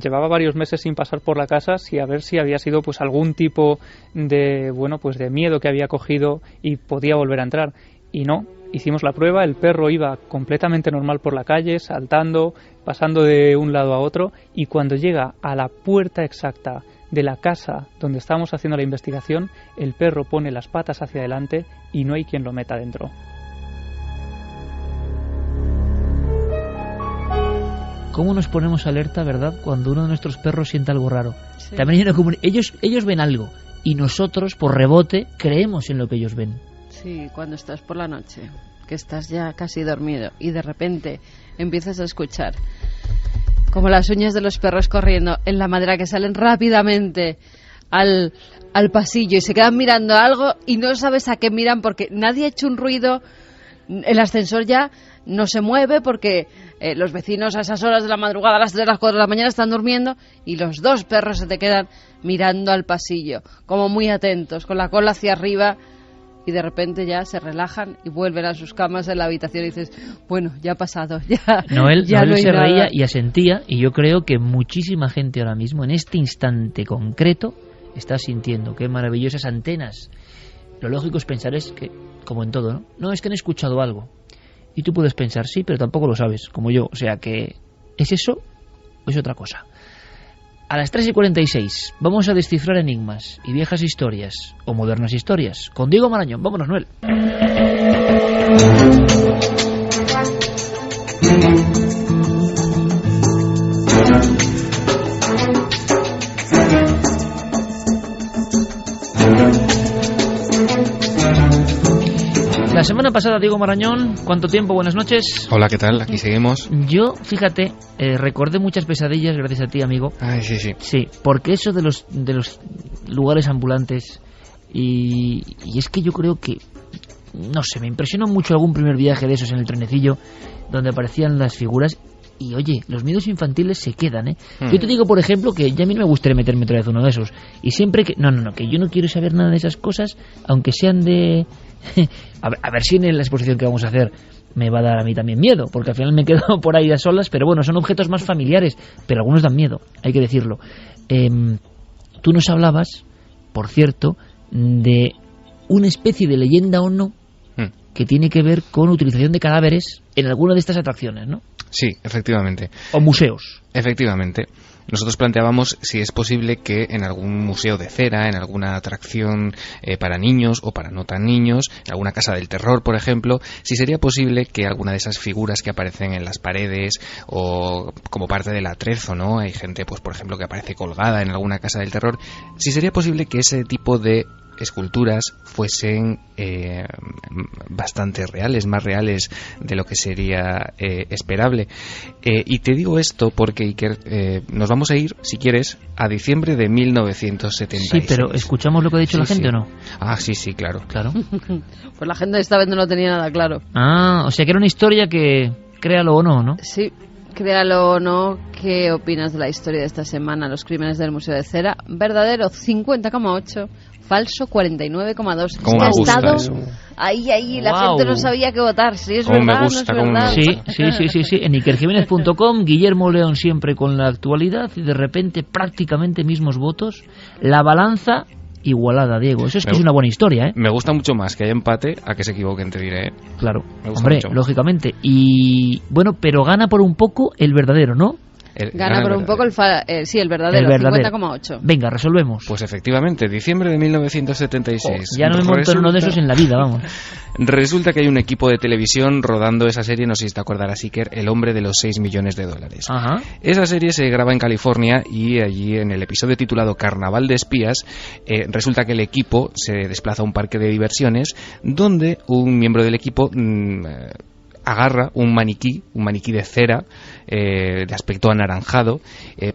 llevaba varios meses sin pasar por la casa, a ver si había sido pues algún tipo de, bueno, pues de miedo que había cogido y podía volver a entrar. Y no, hicimos la prueba, el perro iba completamente normal por la calle, saltando, pasando de un lado a otro, y cuando llega a la puerta exacta de la casa donde estábamos haciendo la investigación, el perro pone las patas hacia adelante y no hay quien lo meta dentro. ¿Cómo nos ponemos alerta, verdad, cuando uno de nuestros perros siente algo raro? Sí. También hay una ellos ven algo, y nosotros, por rebote, creemos en lo que ellos ven. Sí, cuando estás por la noche, que estás ya casi dormido y de repente empiezas a escuchar como las uñas de los perros corriendo en la madera, que salen rápidamente al pasillo y se quedan mirando algo y no sabes a qué miran porque nadie ha hecho un ruido, el ascensor ya no se mueve porque los vecinos a esas horas de la madrugada, a las 3, las 4 de la mañana están durmiendo, y los 2 perros se te quedan mirando al pasillo, como muy atentos, con la cola hacia arriba. Y de repente ya se relajan y vuelven a sus camas en la habitación y dices, bueno, ya ha pasado, ya. Noel no se reía y asentía, y yo creo que muchísima gente ahora mismo, en este instante concreto, está sintiendo qué maravillosas antenas. Lo lógico es pensar es que, como en todo, no es que han escuchado algo. Y tú puedes pensar, sí, pero tampoco lo sabes, como yo. O sea que, ¿es eso o es otra cosa? A las 3:46 vamos a descifrar enigmas y viejas historias, o modernas historias, con Diego Marañón. Vámonos, Noel. La semana pasada, Diego Marañón, ¿cuánto tiempo? Buenas noches. Hola, ¿qué tal? Aquí seguimos. Yo, fíjate, recordé muchas pesadillas gracias a ti, amigo. Ay, sí. Sí, porque eso de los lugares ambulantes y es que yo creo que, no sé, me impresionó mucho algún primer viaje de esos en el trenecillo donde aparecían las figuras. Y oye, los miedos infantiles se quedan, ¿eh? Yo te digo, por ejemplo, que ya a mí no me gustaría meterme otra vez uno de esos. Y siempre que... No, que yo no quiero saber nada de esas cosas, aunque sean de... a ver si en la exposición que vamos a hacer me va a dar a mí también miedo, porque al final me quedo por ahí a solas, pero bueno, son objetos más familiares, pero algunos dan miedo, hay que decirlo. Tú nos hablabas, por cierto, de una especie de leyenda o no que tiene que ver con utilización de cadáveres en alguna de estas atracciones, ¿no? Sí, efectivamente. O museos. Efectivamente. Nosotros planteábamos si es posible que en algún museo de cera, en alguna atracción para niños o para no tan niños, en alguna casa del terror, por ejemplo, si sería posible que alguna de esas figuras que aparecen en las paredes o como parte del atrezo, ¿no? Hay gente, pues por ejemplo, que aparece colgada en alguna casa del terror, si sería posible que ese tipo de esculturas fuesen bastante reales, más reales de lo que sería esperable. Y te digo esto porque, Iker, nos vamos a ir, si quieres, a diciembre de 1976. Sí, pero ¿escuchamos lo que ha dicho la gente o no? Ah, sí, claro. Pues la gente esta vez no lo tenía nada claro. Ah, o sea que era una historia que, créalo o no, ¿no? Sí, créalo o no. ¿Qué opinas de la historia de esta semana? Los crímenes del Museo de Cera. Verdadero, 50,8. Falso, 49,2. ¿Cómo me gusta eso? Ahí, la gente no sabía qué votar. Si es verdad, no es verdad. Sí. En ikerjiménez.com, Guillermo León siempre con la actualidad y de repente prácticamente mismos votos. La balanza igualada, Diego. Eso es que es una buena historia, ¿eh? Me gusta mucho más que haya empate a que se equivoquen, te diré. Claro, hombre, lógicamente. Y bueno, pero gana por un poco el verdadero, ¿no? Gana por un poco el verdadero, 50,8. Venga, resolvemos. Pues efectivamente, diciembre de 1976. Ya no me monto en uno de esos en la vida, vamos. Resulta que hay un equipo de televisión rodando esa serie, no sé si te acordarás, Iker, El hombre de los 6 millones de dólares. Ajá. Esa serie se graba en California y allí en el episodio titulado Carnaval de Espías, resulta que el equipo se desplaza a un parque de diversiones donde un miembro del equipo agarra un maniquí de cera de aspecto anaranjado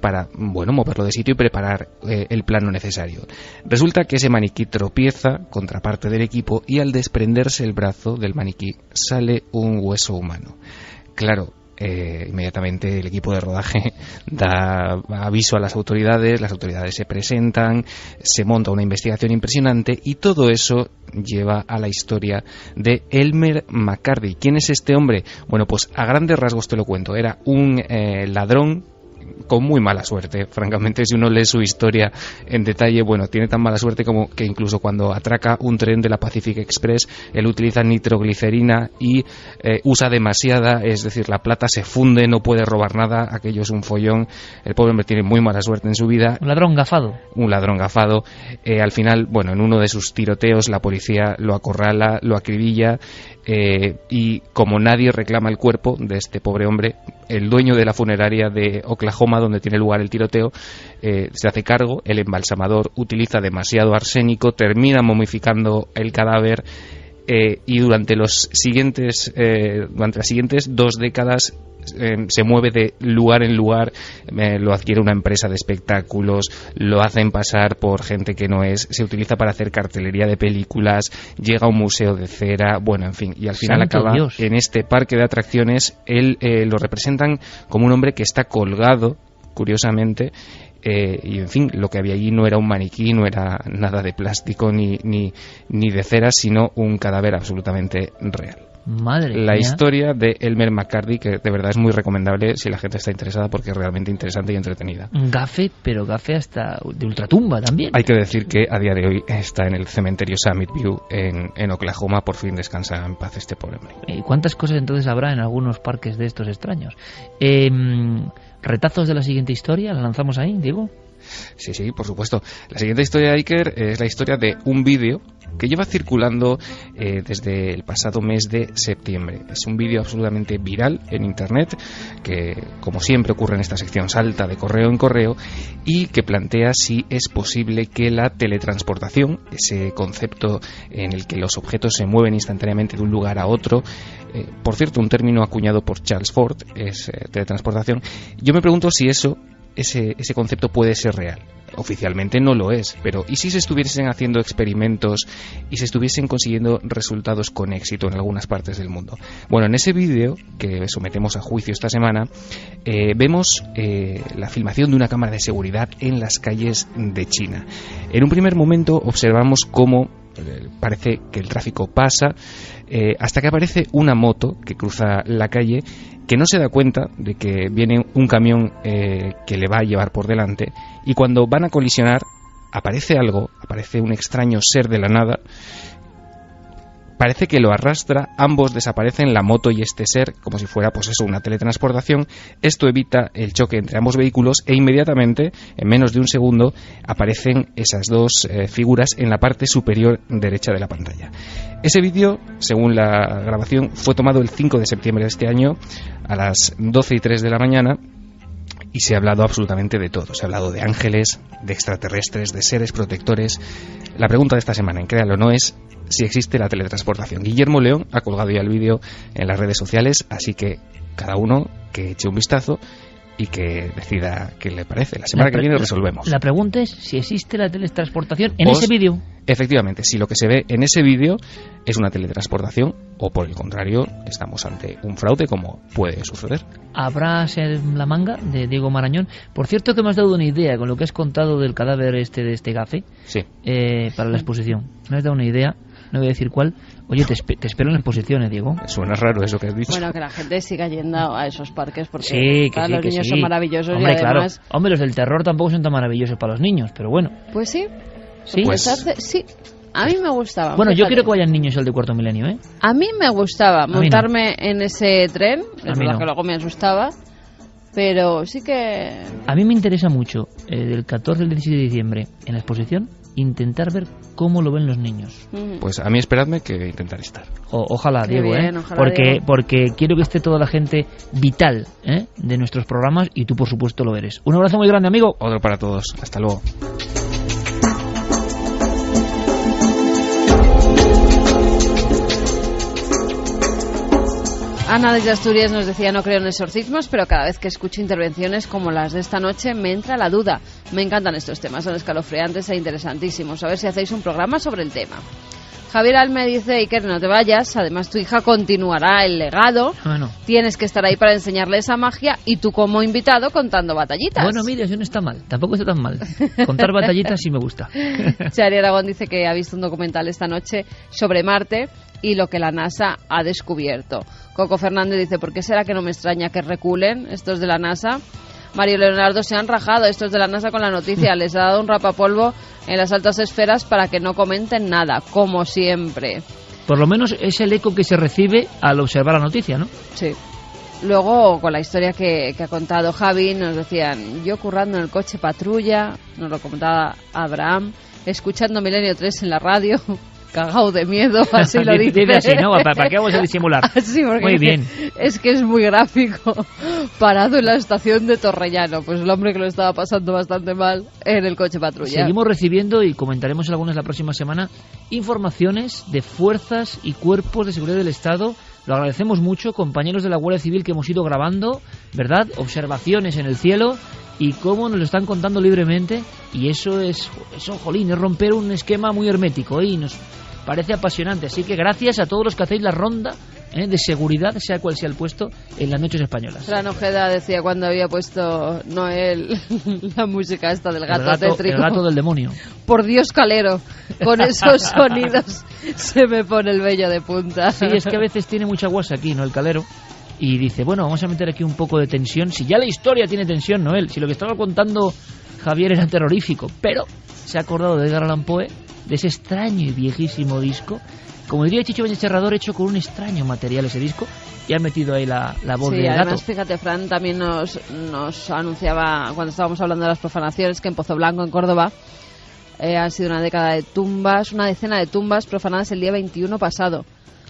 para, moverlo de sitio y preparar el plano necesario. Resulta que ese maniquí tropieza contra parte del equipo y al desprenderse el brazo del maniquí sale un hueso humano. Claro, inmediatamente el equipo de rodaje da aviso a las autoridades se presentan, se monta una investigación impresionante y todo eso lleva a la historia de Elmer McCarthy. ¿Quién es este hombre? Bueno, pues a grandes rasgos te lo cuento. Era un ladrón con muy mala suerte, francamente. Si uno lee su historia en detalle, tiene tan mala suerte como que incluso cuando atraca un tren de la Pacific Express, él utiliza nitroglicerina y usa demasiada, es decir, la plata se funde, no puede robar nada, aquello es un follón. El pobre hombre tiene muy mala suerte en su vida. Un ladrón gafado. Al final, en uno de sus tiroteos la policía lo acorrala, lo acribilla, y como nadie reclama el cuerpo de este pobre hombre, el dueño de la funeraria de Oklahoma, donde tiene lugar el tiroteo, se hace cargo. El embalsamador utiliza demasiado arsénico, termina momificando el cadáver, y durante las siguientes 2 décadas se mueve de lugar en lugar, lo adquiere una empresa de espectáculos, lo hacen pasar por gente que no es, se utiliza para hacer cartelería de películas, llega a un museo de cera, en fin, y al final acaba en este parque de atracciones. Él lo representan como un hombre que está colgado, curiosamente, y en fin, lo que había allí no era un maniquí, no era nada de plástico ni de cera, sino un cadáver absolutamente real. Madre la mía. Historia de Elmer McCarthy, que de verdad es muy recomendable si la gente está interesada, porque es realmente interesante y entretenida. Gafe, pero gafe hasta de ultratumba también. Hay que decir que a día de hoy está en el cementerio Summit View en Oklahoma. Por fin descansa en paz este pobre hombre. ¿Cuántas cosas entonces habrá en algunos parques de estos extraños? ¿Retazos de la siguiente historia? ¿La lanzamos ahí, Diego? Sí, por supuesto. La siguiente historia de Iker es la historia de un vídeo que lleva circulando desde el pasado mes de septiembre. Es un vídeo absolutamente viral en internet que, como siempre ocurre en esta sección, salta de correo en correo y que plantea si es posible que la teletransportación, ese concepto en el que los objetos se mueven instantáneamente de un lugar a otro, por cierto, un término acuñado por Charles Ford, es teletransportación. Yo me pregunto si ese concepto puede ser real. Oficialmente no lo es, pero ¿y si se estuviesen haciendo experimentos y se estuviesen consiguiendo resultados con éxito en algunas partes del mundo? Bueno, en ese vídeo que sometemos a juicio esta semana, vemos la filmación de una cámara de seguridad en las calles de China. En un primer momento observamos cómo parece que el tráfico pasa hasta que aparece una moto que cruza la calle, que no se da cuenta de que viene un camión que le va a llevar por delante, y cuando van a colisionar aparece un extraño ser de la nada, parece que lo arrastra, ambos desaparecen, la moto y este ser, como si fuera pues eso, una teletransportación. Esto evita el choque entre ambos vehículos e inmediatamente, en menos de un segundo, aparecen esas dos figuras en la parte superior derecha de la pantalla. Ese vídeo, según la grabación, fue tomado el 5 de septiembre de este año a las 12:03 de la mañana y se ha hablado absolutamente de todo. Se ha hablado de ángeles, de extraterrestres, de seres protectores. La pregunta de esta semana, en Créalo o no, es si existe la teletransportación. Guillermo León ha colgado ya el vídeo en las redes sociales, así que cada uno que eche un vistazo y que decida qué le parece. La semana que viene resolvemos. La pregunta es si existe la teletransportación en ese vídeo. Efectivamente, si lo que se ve en ese vídeo es una teletransportación o por el contrario estamos ante un fraude, como puede suceder. ¿Habrá ser la manga de Diego Marañón? Por cierto, que me has dado una idea con lo que has contado del cadáver de este gafe. Sí. Para la exposición. Me has dado una idea, no voy a decir cuál. Oye, te espero en la exposición, Diego. Suena raro eso que has dicho. Bueno, que la gente siga yendo a esos parques porque sí, los niños son maravillosos. Hombre, y además... claro. Hombre, los del terror tampoco son tan maravillosos para los niños, pero bueno. Pues sí. Sí, sí. A mí me gustaba. Bueno, yo quiero que vayan niños al de Cuarto Milenio, ¿eh? A mí me gustaba montarme en ese tren. Es verdad que luego me asustaba. Pero sí que... A mí me interesa mucho, del 14 al 17 de diciembre, en la exposición, intentar ver cómo lo ven los niños. Pues a mí esperadme que intentaré estar. Ojalá, Qué Diego, bien, ojalá, Diego. Porque quiero que esté toda la gente vital de nuestros programas y tú, por supuesto, lo eres. Un abrazo muy grande, amigo. Otro para todos. Hasta luego. Ana desde Asturias nos decía: no creo en exorcismos, pero cada vez que escucho intervenciones como las de esta noche me entra la duda. Me encantan estos temas, son escalofriantes e interesantísimos. A ver si hacéis un programa sobre el tema. Javier Alme dice: Iker, no te vayas, además tu hija continuará el legado. Bueno. Tienes que estar ahí para enseñarle esa magia y tú como invitado contando batallitas. Bueno, mira, eso no está mal, tampoco está tan mal. Contar batallitas sí me gusta. Chari Aragón dice que ha visto un documental esta noche sobre Marte y lo que la NASA ha descubierto. Coco Fernández dice: ¿por qué será que no me extraña que reculen estos de la NASA? Mario Leonardo: se han rajado estos de la NASA con la noticia, les ha dado un rapapolvo en las altas esferas para que no comenten nada, como siempre. Por lo menos es el eco que se recibe al observar la noticia, ¿no? Sí. Luego, con la historia que ha contado Javi, nos decían: yo currando en el coche patrulla, nos lo comentaba Abraham, escuchando Milenio 3 en la radio, cagao de miedo, así lo dice. Dice así, ¿no? ¿Para qué vamos a disimular? Sí, porque muy bien. Es que es muy gráfico. Parado en la estación de Torrellano, pues el hombre que lo estaba pasando bastante mal en el coche patrulla. Seguimos recibiendo, y comentaremos algunas la próxima semana, informaciones de fuerzas y cuerpos de seguridad del Estado. Lo agradecemos mucho, compañeros de la Guardia Civil que hemos ido grabando, ¿verdad? Observaciones en el cielo y cómo nos lo están contando libremente, y eso, jolín, es romper un esquema muy hermético, y nos parece apasionante. Así que gracias a todos los que hacéis la ronda de seguridad, sea cual sea el puesto, en las noches españolas. Fran Ojeda decía cuando había puesto Noel la música esta del gato tétrico: el gato del demonio. Por Dios, Calero, con esos sonidos se me pone el vello de punta. Sí, es que a veces tiene mucha guasa aquí, ¿no? El Calero. Y dice: bueno, vamos a meter aquí un poco de tensión. Si ya la historia tiene tensión, Noel, si lo que estaba contando Javier era terrorífico, pero se ha acordado de Edgar Allan Poe, de ese extraño y viejísimo disco como diría Chicho Benítez Serrador, hecho con un extraño material ese disco, y ha metido ahí la voz del gato. Además, fíjate, Fran también nos anunciaba, cuando estábamos hablando de las profanaciones, que en Pozo Blanco, en Córdoba, han sido una decena de tumbas profanadas el día 21 pasado.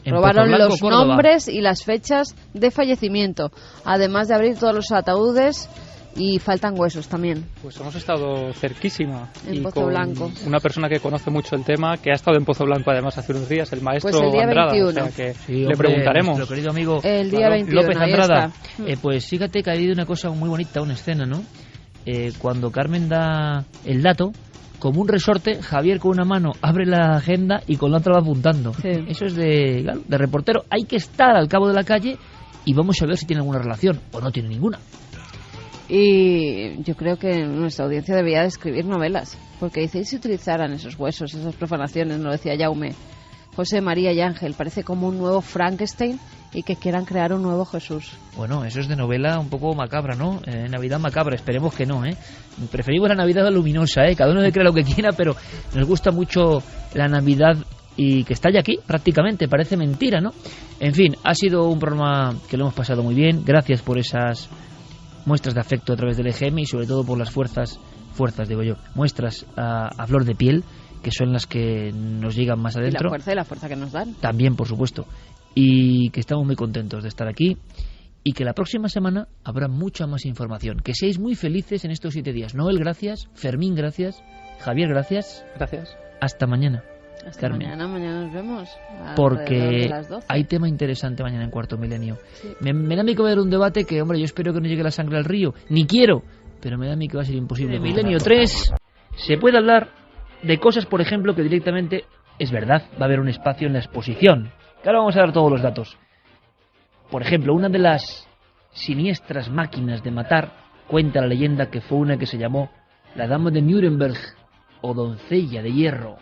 Robaron los nombres y las fechas de fallecimiento, además de abrir todos los ataúdes, y faltan huesos también. Pues hemos estado cerquísima en Pozo Blanco. Una persona que conoce mucho el tema, que ha estado en Pozo Blanco además hace unos días, el maestro pues el día Andrada, 21. O sea que le preguntaremos. Nuestro querido amigo el día 21, López Andrada. Pues fíjate que ha habido una cosa muy bonita, una escena, ¿no? Cuando Carmen da el dato, como un resorte, Javier con una mano abre la agenda y con la otra va apuntando. Sí. Eso es de reportero. Hay que estar al cabo de la calle y vamos a ver si tiene alguna relación o no tiene ninguna. Y yo creo que nuestra audiencia debería de escribir novelas, porque dice, ¿y si utilizaran esos huesos, esas profanaciones? Nos lo decía Jaume, José, María y Ángel, parece como un nuevo Frankenstein, y que quieran crear un nuevo Jesús. Bueno, eso es de novela un poco macabra, ¿no? Navidad macabra, esperemos que no, ¿eh? Preferimos la Navidad luminosa, ¿eh? Cada uno se cree lo que quiera, pero nos gusta mucho la Navidad y que está ya aquí, prácticamente, parece mentira, ¿no? En fin, ha sido un programa que lo hemos pasado muy bien, gracias por esas muestras de afecto a través del EGM y sobre todo por las muestras a flor de piel, que son las que nos llegan más adentro. Y la fuerza que nos dan. También, por supuesto. Y que estamos muy contentos de estar aquí y que la próxima semana habrá mucha más información. Que seáis muy felices en estos 7 días. Noel, gracias. Fermín, gracias. Javier, gracias. Gracias. Hasta mañana. Hasta Carmen. mañana nos vemos. Porque hay tema interesante mañana en Cuarto Milenio. Sí. Me da a mí que va a haber un debate que, hombre, yo espero que no llegue la sangre al río. Ni quiero, pero me da a mí que va a ser imposible. Milenio 3 se puede hablar de cosas, por ejemplo, que directamente es verdad. Va a haber un espacio en la exposición. Que ahora vamos a dar todos los datos. Por ejemplo, una de las siniestras máquinas de matar, cuenta la leyenda que fue una que se llamó la Dama de Nuremberg o Doncella de Hierro.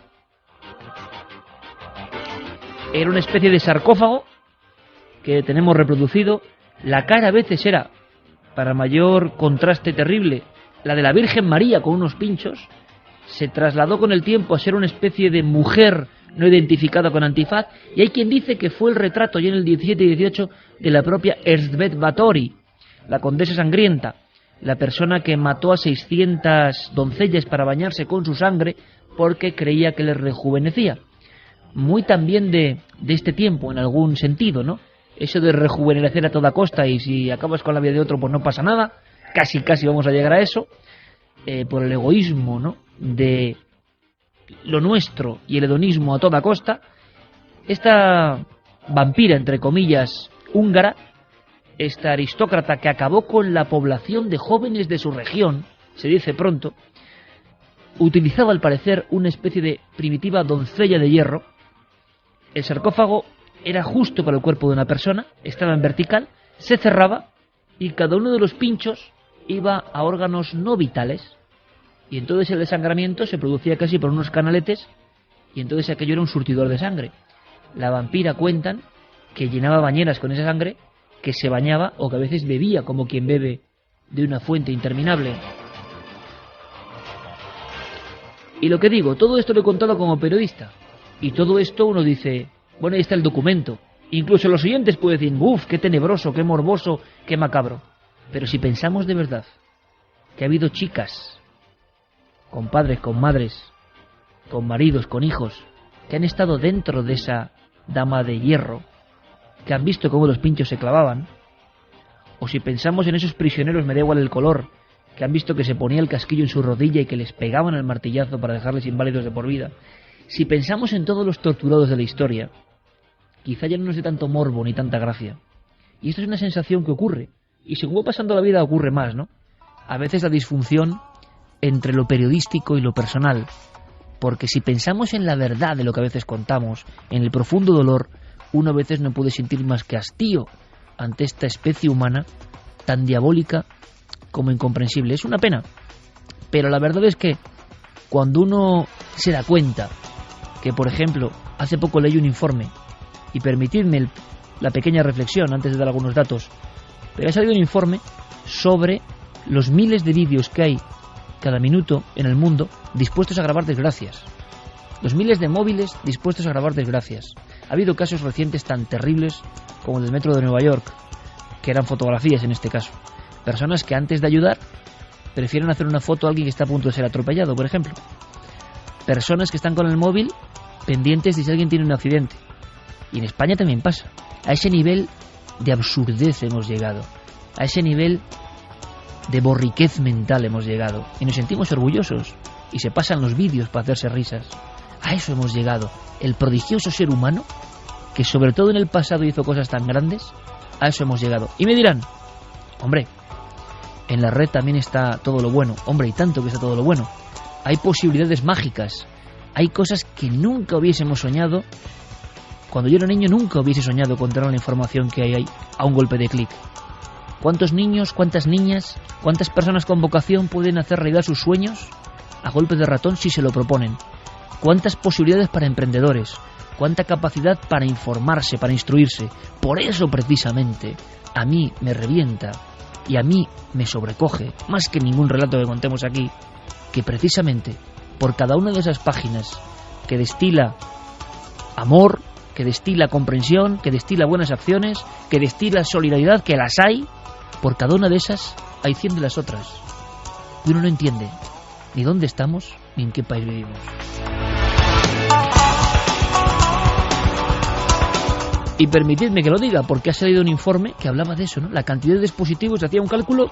Era una especie de sarcófago que tenemos reproducido. La cara a veces era, para mayor contraste terrible, la de la Virgen María con unos pinchos. Se trasladó con el tiempo a ser una especie de mujer no identificada con antifaz, y hay quien dice que fue el retrato ya en el 17 y 18 de la propia Erzsébet Báthory, la condesa sangrienta, la persona que mató a 600 doncellas para bañarse con su sangre porque creía que les rejuvenecía. Muy también de este tiempo, en algún sentido, ¿no? Eso de rejuvenecer a toda costa y si acabas con la vida de otro pues no pasa nada, casi vamos a llegar a eso, por el egoísmo, ¿no?, de lo nuestro y el hedonismo a toda costa. Esta vampira, entre comillas, húngara, esta aristócrata que acabó con la población de jóvenes de su región, se dice pronto, utilizaba al parecer una especie de primitiva doncella de hierro. El sarcófago era justo para el cuerpo de una persona, estaba en vertical, se cerraba y cada uno de los pinchos iba a órganos no vitales. Y entonces el desangramiento se producía casi por unos canaletes y entonces aquello era un surtidor de sangre. La vampira, cuentan, que llenaba bañeras con esa sangre, que se bañaba o que a veces bebía como quien bebe de una fuente interminable. Y lo que digo, todo esto lo he contado como periodista. Y todo esto uno dice, bueno, ahí está el documento. Incluso los oyentes pueden decir, uff, qué tenebroso, qué morboso, qué macabro. Pero si pensamos de verdad que ha habido chicas con padres, con madres, con maridos, con hijos, que han estado dentro de esa dama de hierro, que han visto cómo los pinchos se clavaban, o si pensamos en esos prisioneros, me da igual el color, que han visto que se ponía el casquillo en su rodilla y que les pegaban el martillazo para dejarles inválidos de por vida, si pensamos en todos los torturados de la historia, quizá ya no nos dé tanto morbo ni tanta gracia. Y esto es una sensación que ocurre, y según va pasando la vida ocurre más, ¿no? A veces la disfunción entre lo periodístico y lo personal, porque si pensamos en la verdad de lo que a veces contamos, en el profundo dolor, uno a veces no puede sentir más que hastío ante esta especie humana tan diabólica como incomprensible. Es una pena, pero la verdad es que cuando uno se da cuenta que, por ejemplo, hace poco leí un informe, y permitidme la pequeña reflexión antes de dar algunos datos, pero ha salido un informe sobre los miles de vídeos que hay cada minuto en el mundo dispuestos a grabar desgracias. Los miles de móviles dispuestos a grabar desgracias. Ha habido casos recientes tan terribles como el del metro de Nueva York, que eran fotografías en este caso. Personas que antes de ayudar prefieren hacer una foto a alguien que está a punto de ser atropellado, por ejemplo. Personas que están con el móvil pendientes de si alguien tiene un accidente. Y en España también pasa. A ese nivel de absurdez hemos llegado. A ese nivel de borriquez mental hemos llegado. Y nos sentimos orgullosos. Y se pasan los vídeos para hacerse risas. A eso hemos llegado. El prodigioso ser humano, que sobre todo en el pasado hizo cosas tan grandes, a eso hemos llegado. Y me dirán, hombre, en la red también está todo lo bueno. Hombre, y tanto que está todo lo bueno. Hay posibilidades mágicas. Hay cosas que nunca hubiésemos soñado. Cuando yo era niño nunca hubiese soñado con tener la información que hay ahí a un golpe de clic. ¿Cuántos niños, cuántas niñas, cuántas personas con vocación pueden hacer realidad sus sueños a golpe de ratón si se lo proponen? ¿Cuántas posibilidades para emprendedores? ¿Cuánta capacidad para informarse, para instruirse? Por eso precisamente a mí me revienta y a mí me sobrecoge, más que ningún relato que contemos aquí, que precisamente por cada una de esas páginas que destila amor, que destila comprensión, que destila buenas acciones, que destila solidaridad, que las hay, por cada una de esas hay 100 de las otras. Y uno no entiende ni dónde estamos ni en qué país vivimos. Y permitidme que lo diga, porque ha salido un informe que hablaba de eso, ¿no? La cantidad de dispositivos, hacía un cálculo,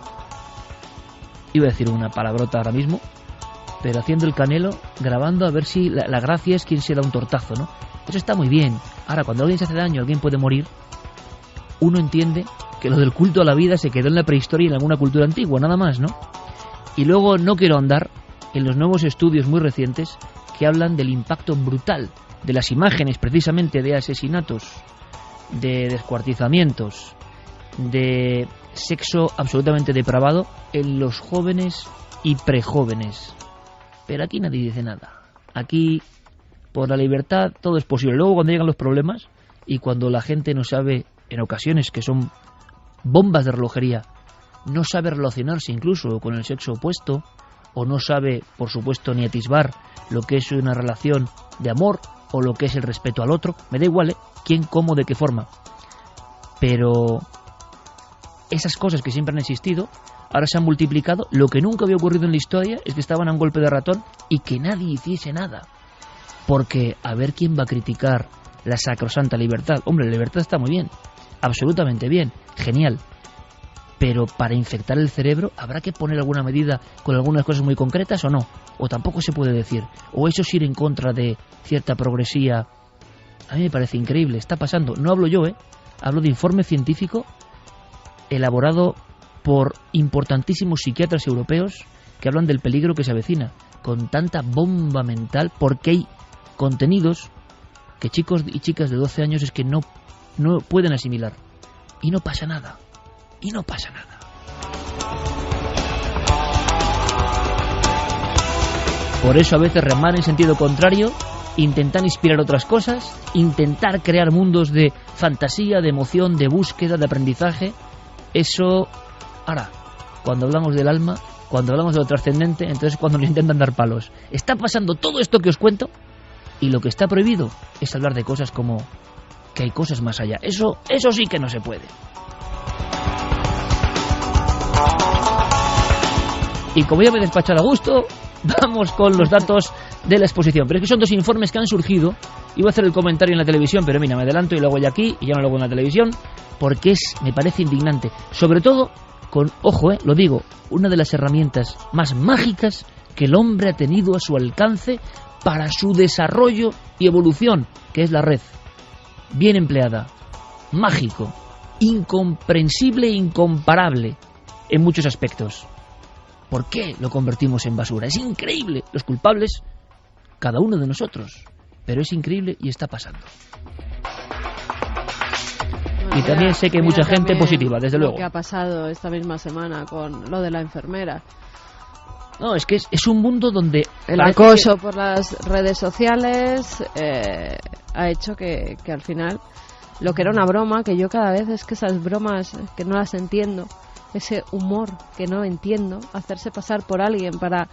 iba a decir una palabrota ahora mismo, pero haciendo el canelo, grabando a ver si la gracia es quien se da un tortazo, ¿no? Eso está muy bien. Ahora, cuando alguien se hace daño, alguien puede morir, uno entiende que lo del culto a la vida se quedó en la prehistoria y en alguna cultura antigua, nada más, ¿no? Y luego no quiero andar en los nuevos estudios muy recientes que hablan del impacto brutal de las imágenes, precisamente de asesinatos, de descuartizamientos, de sexo absolutamente depravado en los jóvenes y prejóvenes. Pero aquí nadie dice nada. Aquí, por la libertad, todo es posible. Luego, cuando llegan los problemas y cuando la gente no sabe, en ocasiones que son bombas de relojería, no sabe relacionarse incluso con el sexo opuesto, o no sabe, por supuesto, ni atisbar lo que es una relación de amor o lo que es el respeto al otro, me da igual, quién, cómo, de qué forma. Pero esas cosas que siempre han existido ahora se han multiplicado. Lo que nunca había ocurrido en la historia es que estaban a un golpe de ratón y que nadie hiciese nada. Porque a ver quién va a criticar la sacrosanta libertad. Hombre, la libertad está muy bien, absolutamente bien, genial. Pero para infectar el cerebro habrá que poner alguna medida con algunas cosas muy concretas o no. O tampoco se puede decir. O eso es ir en contra de cierta progresía. A mí me parece increíble, está pasando. No hablo yo, hablo de informe científico elaborado por importantísimos psiquiatras europeos que hablan del peligro que se avecina con tanta bomba mental, porque hay contenidos que chicos y chicas de 12 años es que no pueden asimilar. Y no pasa nada. Y no pasa nada. Por eso a veces remar en sentido contrario, intentar inspirar otras cosas, intentar crear mundos de fantasía, de emoción, de búsqueda, de aprendizaje. Eso, ahora, cuando hablamos del alma, cuando hablamos de lo trascendente, entonces cuando nos intentan dar palos. Está pasando todo esto que os cuento y lo que está prohibido es hablar de cosas como que hay cosas más allá. Eso sí que no se puede. Y como ya me he despachado a gusto, vamos con los datos de la exposición. Pero es que son dos informes que han surgido. Iba a hacer el comentario en la televisión, pero mira, me adelanto y lo hago ya aquí y ya no lo hago en la televisión, porque me parece indignante. Sobre todo con, ojo, lo digo, una de las herramientas más mágicas que el hombre ha tenido a su alcance para su desarrollo y evolución, que es la red. Bien empleada, mágico, incomprensible e incomparable en muchos aspectos. ¿Por qué lo convertimos en basura? Es increíble. Los culpables, cada uno de nosotros. Pero es increíble y está pasando. Y también sé que hay mucha gente positiva, desde luego. Lo que ha pasado esta misma semana con lo de la enfermera. No, es que es un mundo donde el acoso por las redes sociales ha hecho que al final lo que era una broma, que yo cada vez es que esas bromas que no las entiendo, ese humor que no entiendo, hacerse pasar por alguien para...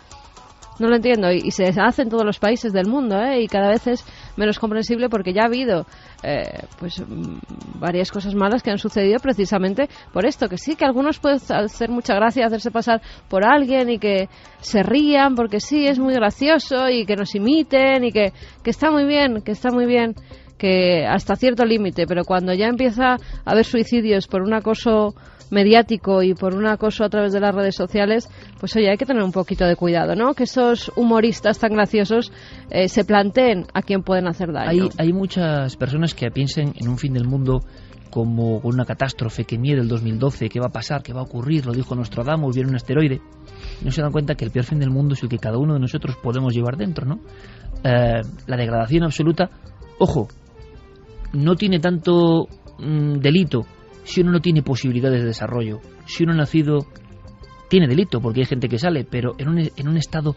No lo entiendo, y se hace en todos los países del mundo, y cada vez es menos comprensible, porque ya ha habido pues varias cosas malas que han sucedido precisamente por esto, que sí, que algunos pueden hacer mucha gracia hacerse pasar por alguien y que se rían porque sí, es muy gracioso, y que nos imiten, y que está muy bien, que hasta cierto límite, pero cuando ya empieza a haber suicidios por un acoso mediático y por un acoso a través de las redes sociales, pues oye, hay que tener un poquito de cuidado, ¿no? Que esos humoristas tan graciosos se planteen a quién pueden hacer daño. Hay muchas personas que piensen en un fin del mundo como una catástrofe, que miedo el 2012, qué va a pasar, qué va a ocurrir, lo dijo Nostradamus, viene un asteroide. No se dan cuenta que el peor fin del mundo es el que cada uno de nosotros podemos llevar dentro, ¿no? La degradación absoluta, ojo, no tiene tanto delito si uno no tiene posibilidades de desarrollo. Si uno nacido tiene delito, porque hay gente que sale, pero en un estado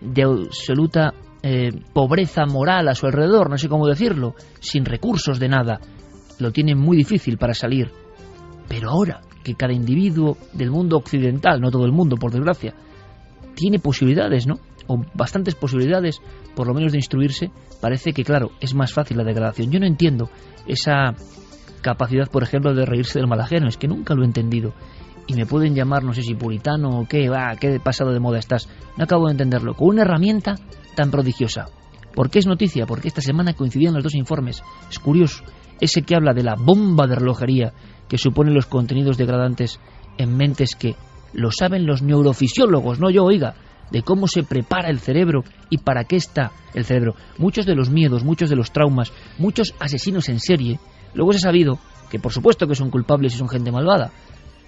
de absoluta pobreza moral a su alrededor, no sé cómo decirlo, sin recursos de nada, lo tiene muy difícil para salir. Pero ahora que cada individuo del mundo occidental, no todo el mundo, por desgracia, tiene posibilidades, ¿no? O bastantes posibilidades, por lo menos de instruirse, parece que, claro, es más fácil la degradación. Yo no entiendo esa capacidad, por ejemplo, de reírse del mal ajeno, es que nunca lo he entendido. Y me pueden llamar, no sé si puritano o qué pasado de moda estás. No acabo de entenderlo. Con una herramienta tan prodigiosa. ¿Por qué es noticia? Porque esta semana coincidían los dos informes. Es curioso. Ese que habla de la bomba de relojería que suponen los contenidos degradantes en mentes que lo saben los neurofisiólogos, no yo, oiga, de cómo se prepara el cerebro y para qué está el cerebro. Muchos de los miedos, muchos de los traumas, muchos asesinos en serie, luego se ha sabido que por supuesto que son culpables y son gente malvada,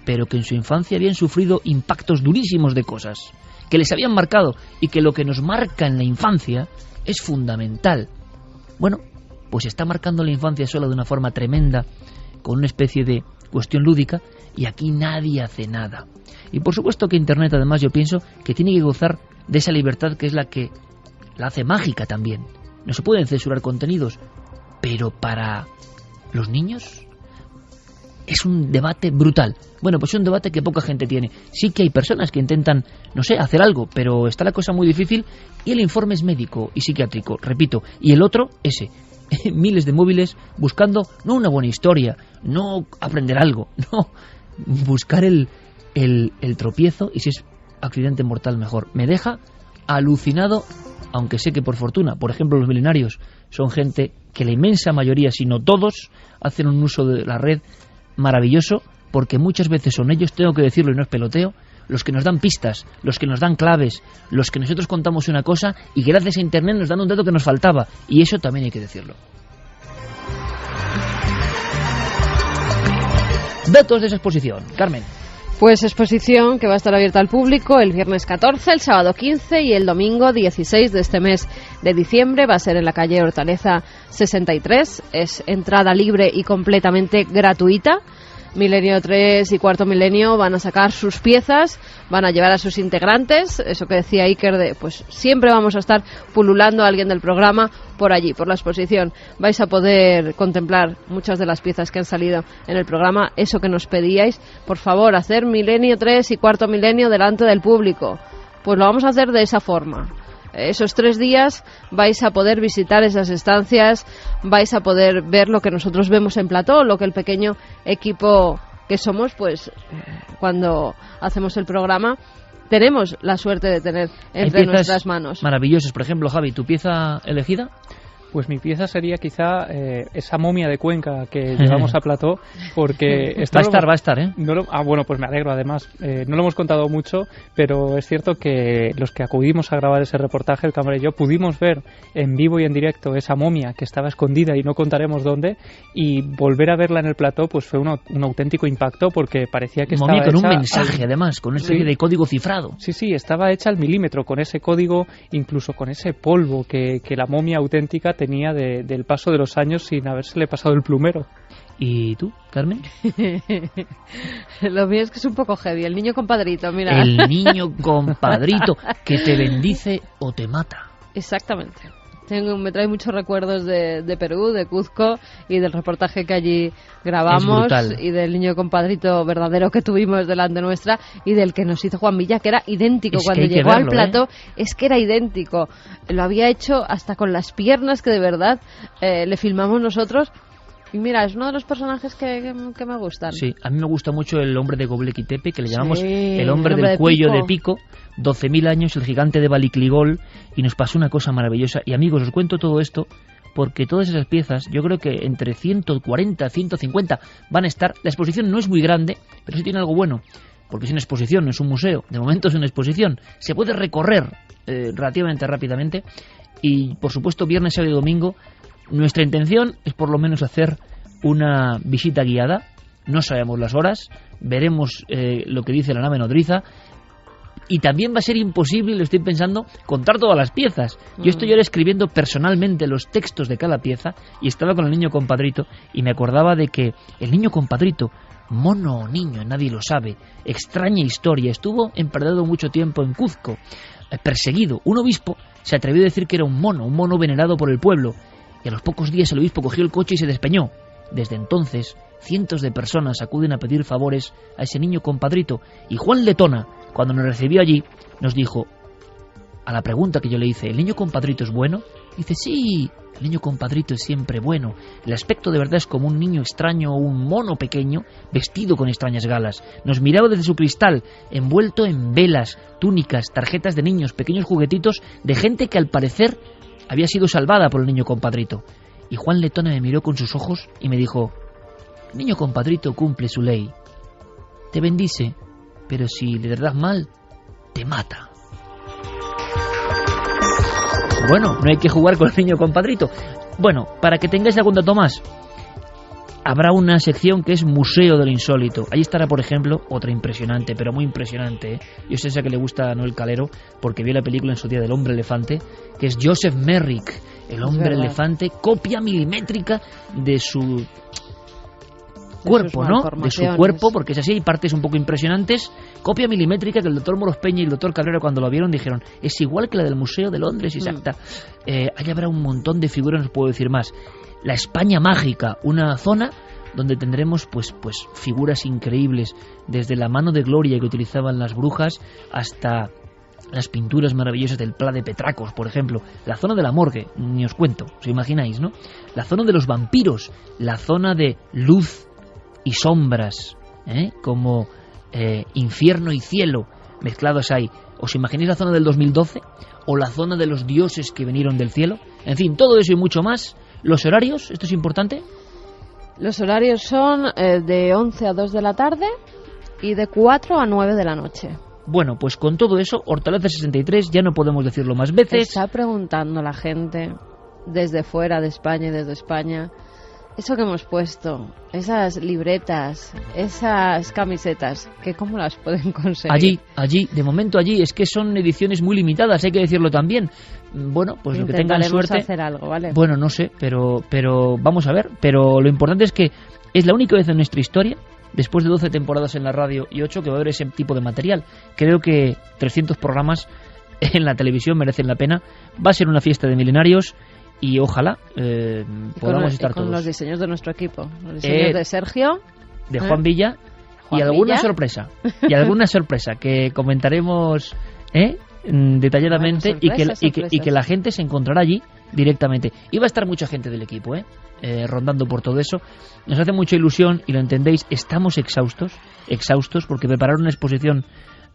pero que en su infancia habían sufrido impactos durísimos de cosas que les habían marcado, y que lo que nos marca en la infancia es fundamental. Bueno, pues está marcando la infancia sola de una forma tremenda, con una especie de cuestión lúdica, y aquí nadie hace nada. Y por supuesto que Internet, además, yo pienso que tiene que gozar de esa libertad que es la que la hace mágica también. No se pueden censurar contenidos, pero para los niños es un debate brutal. Bueno, pues es un debate que poca gente tiene. Sí que hay personas que intentan, no sé, hacer algo, pero está la cosa muy difícil, y el informe es médico y psiquiátrico, repito, y el otro, ese, miles de móviles buscando no una buena historia, no aprender algo, no, buscar el tropiezo, y si es accidente mortal mejor. Me deja alucinado, aunque sé que por fortuna, por ejemplo, los milenarios son gente que la inmensa mayoría, si no todos, hacen un uso de la red maravilloso, porque muchas veces son ellos, tengo que decirlo y no es peloteo, los que nos dan pistas, los que nos dan claves, los que nosotros contamos una cosa y gracias a Internet nos dan un dato que nos faltaba, y eso también hay que decirlo. Datos de esa exposición, Carmen. Pues exposición que va a estar abierta al público el viernes 14, el sábado 15 y el domingo 16 de este mes de diciembre. Va a ser en la calle Hortaleza 63, es entrada libre y completamente gratuita. Milenio 3 y Cuarto Milenio van a sacar sus piezas, van a llevar a sus integrantes, eso que decía Iker, de pues siempre vamos a estar pululando a alguien del programa por allí, por la exposición. Vais a poder contemplar muchas de las piezas que han salido en el programa, eso que nos pedíais, por favor, hacer Milenio 3 y Cuarto Milenio delante del público. Pues lo vamos a hacer de esa forma. Esos 3 días vais a poder visitar esas estancias, vais a poder ver lo que nosotros vemos en plató, lo que el pequeño equipo que somos, pues cuando hacemos el programa tenemos la suerte de tener entre nuestras manos. Maravillosas. Por ejemplo, Javi, ¿tu pieza elegida? Pues mi pieza sería quizá esa momia de Cuenca que llevamos a plató, porque... va a estar, ¿eh? Bueno, pues me alegro, además. No lo hemos contado mucho, pero es cierto que los que acudimos a grabar ese reportaje, el cámara y yo, pudimos ver en vivo y en directo esa momia que estaba escondida y no contaremos dónde, y volver a verla en el plató pues fue un auténtico impacto, porque parecía que momia estaba con un mensaje, además, con una especie de código cifrado. Sí, estaba hecha al milímetro, con ese código, incluso con ese polvo que la momia auténtica tenía del paso de los años sin habérsele pasado el plumero. ¿Y tú, Carmen? Lo mío es que es un poco heavy. El niño compadrito, mira. El niño compadrito que te bendice o te mata. Exactamente. Me trae muchos recuerdos de Perú, de Cuzco y del reportaje que allí grabamos y del niño compadrito verdadero que tuvimos delante nuestra y del que nos hizo Juan Villa, que era idéntico. Cuando llegó al plató, es que era idéntico. Lo había hecho hasta con las piernas, que de verdad le filmamos nosotros. Y mira, es uno de los personajes que me gustan. Sí, a mí me gusta mucho el hombre de Göbekli Tepe, que le llamamos el hombre del cuello de pico. 12.000 años, el gigante de Balikligol, y nos pasó una cosa maravillosa. Y amigos, os cuento todo esto porque todas esas piezas, yo creo que entre 140, 150 van a estar. La exposición no es muy grande, pero sí tiene algo bueno, porque es una exposición, no es un museo. De momento es una exposición. Se puede recorrer relativamente rápidamente. Y, por supuesto, viernes, sábado y domingo, nuestra intención es por lo menos hacer una visita guiada. No sabemos las horas, veremos lo que dice la nave nodriza. Y también va a ser imposible, lo estoy pensando, contar todas las piezas. Yo estoy ahora escribiendo personalmente los textos de cada pieza y estaba con el niño compadrito y me acordaba de que el niño compadrito, mono o niño, nadie lo sabe, extraña historia, estuvo emperdado mucho tiempo en Cuzco, perseguido. Un obispo se atrevió a decir que era un mono venerado por el pueblo, y a los pocos días el obispo cogió el coche y se despeñó. Desde entonces, cientos de personas acuden a pedir favores a ese niño compadrito, y Juan Letona, cuando nos recibió allí, nos dijo, a la pregunta que yo le hice, ¿el niño compadrito es bueno? Dice, sí, el niño compadrito es siempre bueno. El aspecto de verdad es como un niño extraño o un mono pequeño vestido con extrañas galas. Nos miraba desde su cristal, envuelto en velas, túnicas, tarjetas de niños, pequeños juguetitos de gente que al parecer había sido salvada por el niño compadrito. Y Juan Letona me miró con sus ojos y me dijo, el niño compadrito cumple su ley. Te bendice, pero si le das mal, te mata. Bueno, no hay que jugar con el niño compadrito. Bueno, para que tengáis algún dato más, habrá una sección que es Museo de lo Insólito. Ahí estará, por ejemplo, otra impresionante, pero muy impresionante, ¿eh? Yo sé esa que le gusta a Noel Calero, porque vio la película en su día del hombre elefante, que es Joseph Merrick, el hombre elefante, copia milimétrica de su cuerpo, ¿no? De su cuerpo, porque es así, hay partes un poco impresionantes. Copia milimétrica que el doctor Moros Peña y el doctor Cabrera, cuando lo vieron, dijeron, es igual que la del Museo de Londres, exacta. Ahí habrá un montón de figuras, no os puedo decir más. La España mágica, una zona donde tendremos pues figuras increíbles, desde la mano de gloria que utilizaban las brujas hasta las pinturas maravillosas del Pla de Petracos, por ejemplo. La zona de la morgue, ni os cuento, os imagináis, ¿no? La zona de los vampiros, la zona de luz y sombras, como infierno y cielo mezclados ahí. ¿Os imagináis la zona del 2012? ¿O la zona de los dioses que vinieron del cielo? En fin, todo eso y mucho más. ¿Los horarios? ¿Esto es importante? Los horarios son de 11 a 2 de la tarde y de 4 a 9 de la noche. Bueno, pues con todo eso, Hortaleza 63, ya no podemos decirlo más veces. Está preguntando la gente desde fuera de España y desde España, eso que hemos puesto, esas libretas, esas camisetas, que ¿cómo las pueden conseguir? Allí, de momento allí, es que son ediciones muy limitadas, hay que decirlo también. Bueno, pues lo que tengan suerte. Hacer algo, ¿vale? Bueno, no sé, pero vamos a ver. Pero lo importante es que es la única vez en nuestra historia, después de 12 temporadas en la radio y 8, que va a haber ese tipo de material. Creo que 300 programas en la televisión merecen la pena. Va a ser una fiesta de milenarios. Y ojalá podamos estar todos. Con los diseños de nuestro equipo, los diseños de Sergio, de Juan Villa, y alguna sorpresa, que comentaremos detalladamente, bueno, y que la gente se encontrará allí directamente. Y va a estar mucha gente del equipo rondando por todo eso. Nos hace mucha ilusión y lo entendéis, estamos exhaustos porque preparar una exposición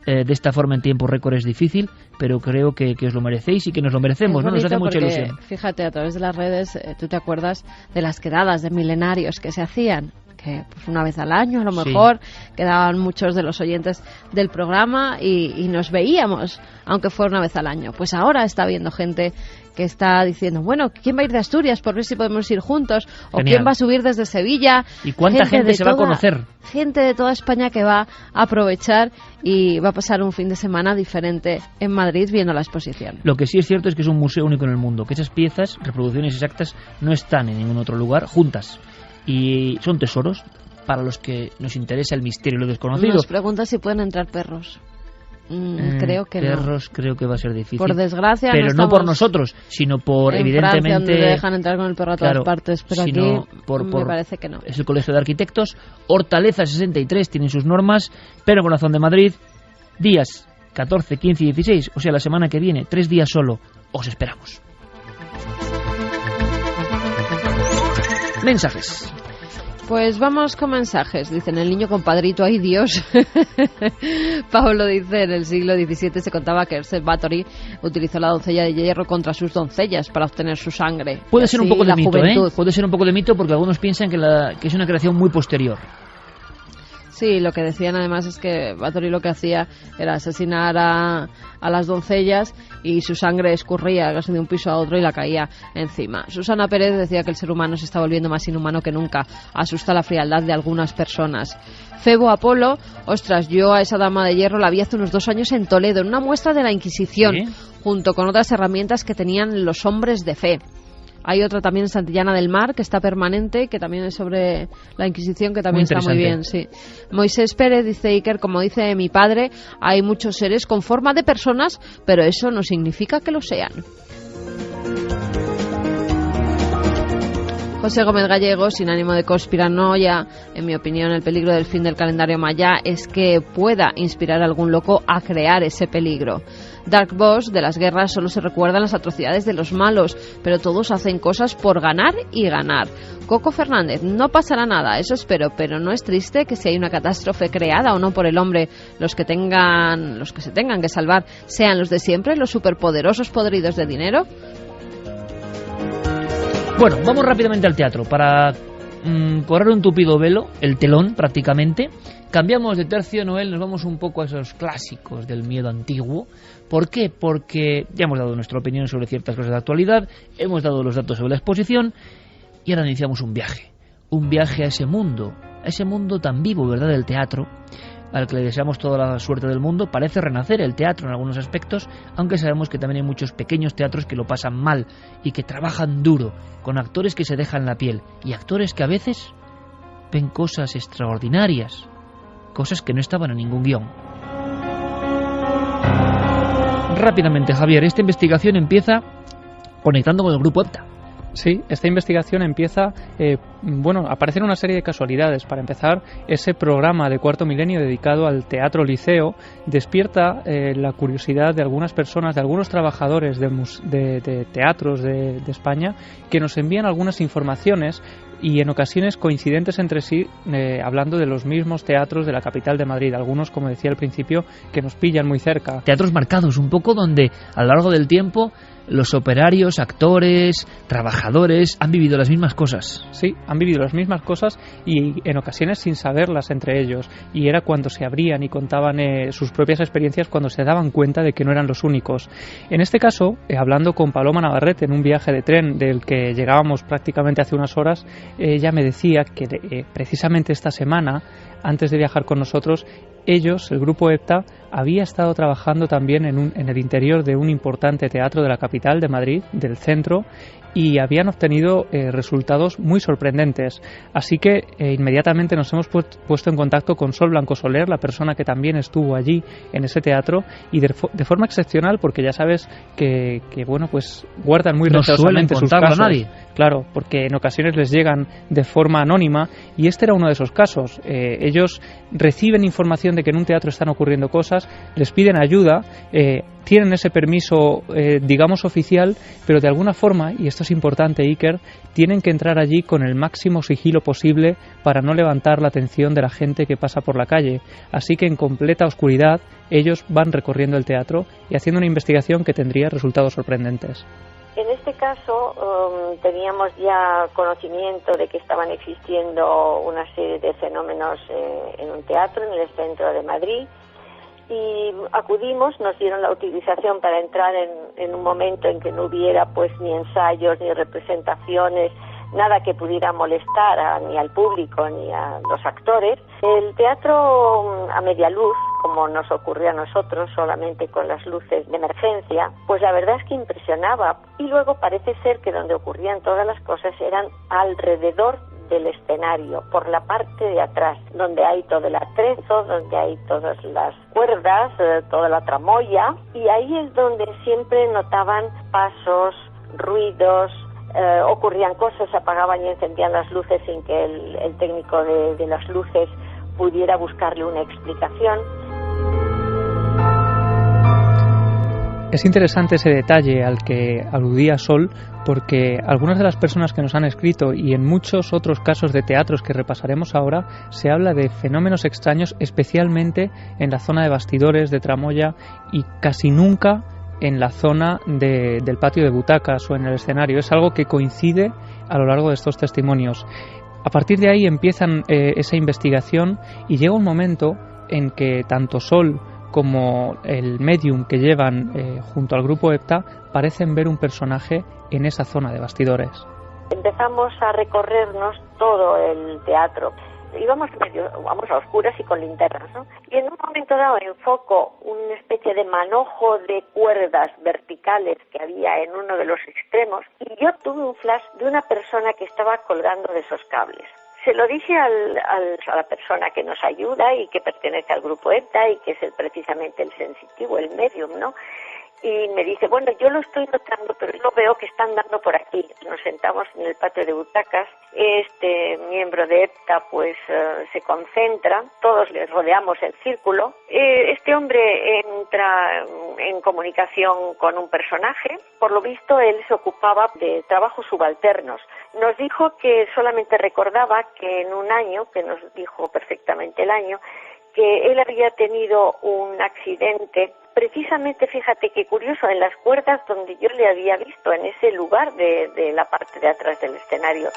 de esta forma en tiempo récord es difícil, pero creo que os lo merecéis y que nos lo merecemos, ¿no? Nos hace mucha ilusión. Fíjate, a través de las redes, tú te acuerdas de las quedadas de milenarios que se hacían, que pues una vez al año a lo mejor quedaban muchos de los oyentes del programa y nos veíamos, aunque fuera una vez al año. Pues ahora está habiendo gente que está diciendo, bueno, ¿quién va a ir de Asturias por ver si podemos ir juntos? O Genial. ¿Quién va a subir desde Sevilla? ¿Y cuánta gente se va a conocer? Gente de toda España que va a aprovechar y va a pasar un fin de semana diferente en Madrid viendo la exposición. Lo que sí es cierto es que es un museo único en el mundo, que esas piezas, reproducciones exactas, no están en ningún otro lugar juntas. Y son tesoros para los que nos interesa el misterio y lo desconocido. Nos pregunta si pueden entrar perros. Creo que perros no. Creo que va a ser difícil. Por desgracia, pero no por nosotros, sino por en evidentemente. Francia, donde dejan entrar con el perro a todas partes, pero aquí me parece que no. Es el Colegio de Arquitectos. Hortaleza 63 tienen sus normas. Pero Corazón de Madrid, días 14, 15 y 16, o sea, la semana que viene, 3 días solo. Os esperamos. Mensajes. Pues vamos con mensajes. Dicen, el niño compadrito, ¡ay Dios! Pablo dice, en el siglo XVII se contaba que Joseph Bathory utilizó la doncella de hierro contra sus doncellas para obtener su sangre. Puede ser un poco de mito, juventud. Puede ser un poco de mito porque algunos piensan que es una creación muy posterior. Sí, lo que decían además es que Bathory lo que hacía era asesinar a las doncellas y su sangre escurría casi de un piso a otro y la caía encima. Susana Pérez decía que el ser humano se está volviendo más inhumano que nunca. Asusta la frialdad de algunas personas. Febo Apolo, ostras, yo a esa dama de hierro la vi hace unos 2 años en Toledo, en una muestra de la Inquisición, junto con otras herramientas que tenían los hombres de fe. Hay otra también en Santillana del Mar, que está permanente, que también es sobre la Inquisición, que también está muy bien. Sí. Moisés Pérez dice, Iker, como dice mi padre, hay muchos seres con forma de personas, pero eso no significa que lo sean. José Gómez Gallego, sin ánimo de conspiranoia, en mi opinión el peligro del fin del calendario maya es que pueda inspirar a algún loco a crear ese peligro. Dark Boss, de las guerras solo se recuerdan las atrocidades de los malos, pero todos hacen cosas por ganar y ganar. Coco Fernández, no pasará nada, eso espero, pero no es triste que si hay una catástrofe creada o no por el hombre, los que se tengan que salvar sean los de siempre, los superpoderosos podridos de dinero. Bueno, vamos rápidamente al teatro para correr un tupido velo, el telón prácticamente. Cambiamos de tercio, Noel, nos vamos un poco a esos clásicos del miedo antiguo. ¿Por qué? Porque ya hemos dado nuestra opinión sobre ciertas cosas de actualidad, hemos dado los datos sobre la exposición y ahora iniciamos un viaje a ese mundo tan vivo, ¿verdad?, del teatro, al que le deseamos toda la suerte del mundo. Parece renacer el teatro en algunos aspectos, aunque sabemos que también hay muchos pequeños teatros que lo pasan mal y que trabajan duro, con actores que se dejan la piel y actores que a veces ven cosas extraordinarias, cosas que no estaban en ningún guión. Rápidamente, Javier, esta investigación empieza conectando con el grupo EPTA. Sí, esta investigación empieza, aparecen una serie de casualidades. Para empezar, ese programa de Cuarto Milenio dedicado al Teatro Liceo despierta la curiosidad de algunas personas, de algunos trabajadores de teatros de España, que nos envían algunas informaciones y en ocasiones coincidentes entre sí, hablando de los mismos teatros de la capital de Madrid. Algunos, como decía al principio, que nos pillan muy cerca. Teatros marcados, un poco donde a lo largo del tiempo los operarios, actores, trabajadores han vivido las mismas cosas. Sí, han vivido las mismas cosas y en ocasiones sin saberlas entre ellos. Y era cuando se abrían y contaban sus propias experiencias, cuando se daban cuenta de que no eran los únicos. En este caso, hablando con Paloma Navarrete en un viaje de tren del que llegábamos prácticamente hace unas horas, ella me decía que precisamente esta semana, antes de viajar con nosotros, ellos, el grupo EPTA, había estado trabajando también en el interior de un importante teatro de la capital de Madrid, del centro, y habían obtenido resultados muy sorprendentes. Así que inmediatamente nos hemos puesto en contacto con Sol Blanco Soler, la persona que también estuvo allí en ese teatro, y de forma excepcional, porque ya sabes que pues guardan muy reservadamente sus casos. A nadie. Claro, porque en ocasiones les llegan de forma anónima, y este era uno de esos casos. Ellos reciben información de que en un teatro están ocurriendo cosas, les piden ayuda, tienen ese permiso, digamos, oficial, pero de alguna forma, y esto es importante, Iker, tienen que entrar allí con el máximo sigilo posible para no levantar la atención de la gente que pasa por la calle. Así que en completa oscuridad ellos van recorriendo el teatro y haciendo una investigación que tendría resultados sorprendentes. En este caso teníamos ya conocimiento de que estaban existiendo una serie de fenómenos en un teatro en el centro de Madrid, y acudimos, nos dieron la autorización para entrar en un momento en que no hubiera pues ni ensayos ni representaciones, nada que pudiera molestar ni al público ni a los actores. El teatro a media luz, como nos ocurrió a nosotros, solamente con las luces de emergencia, pues la verdad es que impresionaba. Y luego parece ser que donde ocurrían todas las cosas eran alrededor del escenario, por la parte de atrás, donde hay todo el atrezo, donde hay todas las cuerdas, toda la tramoya, y ahí es donde siempre notaban pasos, ruidos, ocurrían cosas, se apagaban y encendían las luces sin que el técnico de las luces pudiera buscarle una explicación. Es interesante ese detalle al que aludía Sol, porque algunas de las personas que nos han escrito y en muchos otros casos de teatros que repasaremos ahora, se habla de fenómenos extraños, especialmente en la zona de bastidores, de tramoya, y casi nunca en la zona del patio de butacas o en el escenario. Es algo que coincide a lo largo de estos testimonios. A partir de ahí empiezan esa investigación y llega un momento en que tanto Sol como el medium que llevan junto al grupo EPTA parecen ver un personaje en esa zona de bastidores. Empezamos a recorrernos todo el teatro. Íbamos vamos a oscuras y con linternas, ¿no? Y en un momento dado enfoco una especie de manojo de cuerdas verticales que había en uno de los extremos y yo tuve un flash de una persona que estaba colgando de esos cables. Se lo dije a la persona que nos ayuda y que pertenece al grupo EPTA y que es precisamente el sensitivo, el medium, ¿no? Y me dice, bueno, yo lo estoy notando, pero yo veo que están dando por aquí. Nos sentamos en el patio de butacas, este miembro de EPTA pues se concentra, todos le rodeamos el círculo. Este hombre entra en comunicación con un personaje, por lo visto él se ocupaba de trabajos subalternos. Nos dijo que solamente recordaba que en un año, que nos dijo perfectamente el año, que él había tenido un accidente, precisamente, fíjate qué curioso, en las cuerdas donde yo le había visto, en ese lugar de la parte de atrás del escenario.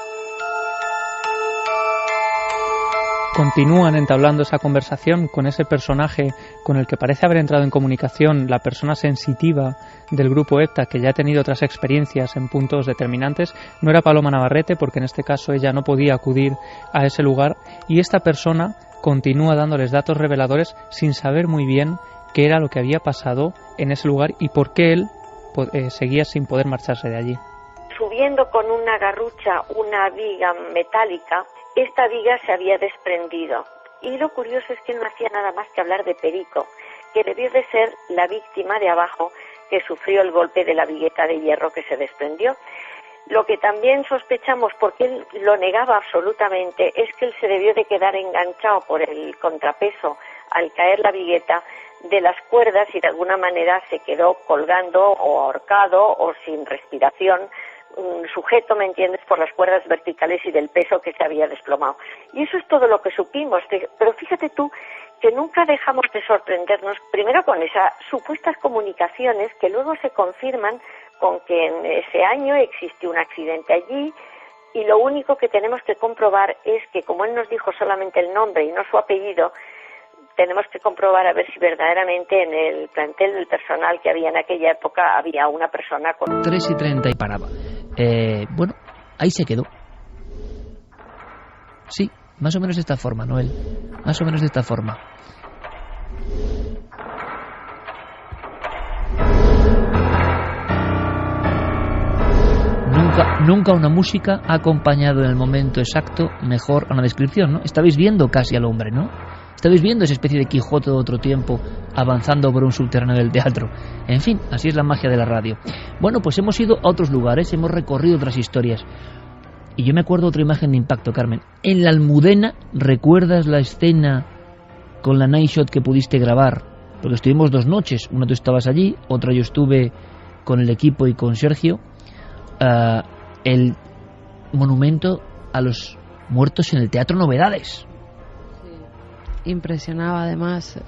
Continúan entablando esa conversación con ese personaje con el que parece haber entrado en comunicación la persona sensitiva del grupo EPTA, que ya ha tenido otras experiencias en puntos determinantes. No era Paloma Navarrete, porque en este caso ella no podía acudir a ese lugar, y esta persona continúa dándoles datos reveladores sin saber muy bien qué era lo que había pasado en ese lugar y por qué él seguía sin poder marcharse de allí. Subiendo con una garrucha una viga metálica, esta viga se había desprendido. Y lo curioso es que no hacía nada más que hablar de Perico, que debió de ser la víctima de abajo que sufrió el golpe de la vigueta de hierro que se desprendió. Lo que también sospechamos, porque él lo negaba absolutamente, es que él se debió de quedar enganchado por el contrapeso al caer la vigueta de las cuerdas y de alguna manera se quedó colgando o ahorcado o sin respiración, sujeto, ¿me entiendes?, por las cuerdas verticales y del peso que se había desplomado. Y eso es todo lo que supimos. Pero fíjate tú que nunca dejamos de sorprendernos, primero con esas supuestas comunicaciones que luego se confirman con que en ese año existió un accidente allí, y lo único que tenemos que comprobar es que, como él nos dijo solamente el nombre y no su apellido, tenemos que comprobar a ver si verdaderamente en el plantel del personal que había en aquella época había una persona con... 3:30 y paraba. Bueno, ahí se quedó. Sí, más o menos de esta forma, Noel. Más o menos de esta forma. Nunca una música ha acompañado en el momento exacto mejor a una descripción, ¿no? Estabais viendo casi al hombre, ¿no? Estabais viendo esa especie de Quijote de otro tiempo avanzando por un subterráneo del teatro. En fin, así es la magia de la radio. Bueno, pues hemos ido a otros lugares, hemos recorrido otras historias. Y yo me acuerdo de otra imagen de impacto, Carmen. En la Almudena, ¿recuerdas la escena con la night shot que pudiste grabar? Porque estuvimos 2 noches. Una tú estabas allí, otra yo estuve con el equipo y con Sergio. El monumento a los muertos en el Teatro Novedades. Sí, impresionaba además.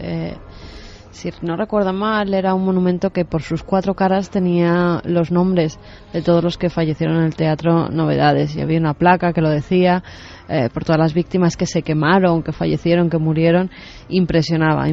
Si no recuerdo mal, era un monumento que por sus 4 caras tenía los nombres de todos los que fallecieron en el Teatro Novedades, y había una placa que lo decía, por todas las víctimas que se quemaron, que fallecieron, que murieron. Impresionaba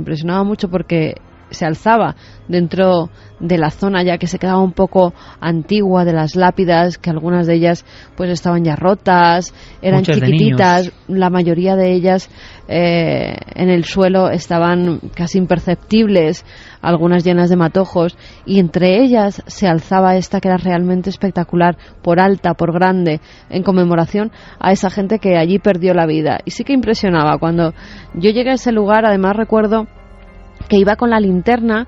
mucho porque se alzaba dentro de la zona ya que se quedaba un poco antigua de las lápidas, que algunas de ellas pues estaban ya rotas, eran muchas chiquititas, la mayoría de ellas en el suelo estaban casi imperceptibles, algunas llenas de matojos, y entre ellas se alzaba esta que era realmente espectacular, por alta, por grande, en conmemoración a esa gente que allí perdió la vida. Y sí que impresionaba. Cuando yo llegué a ese lugar, además recuerdo que iba con la linterna,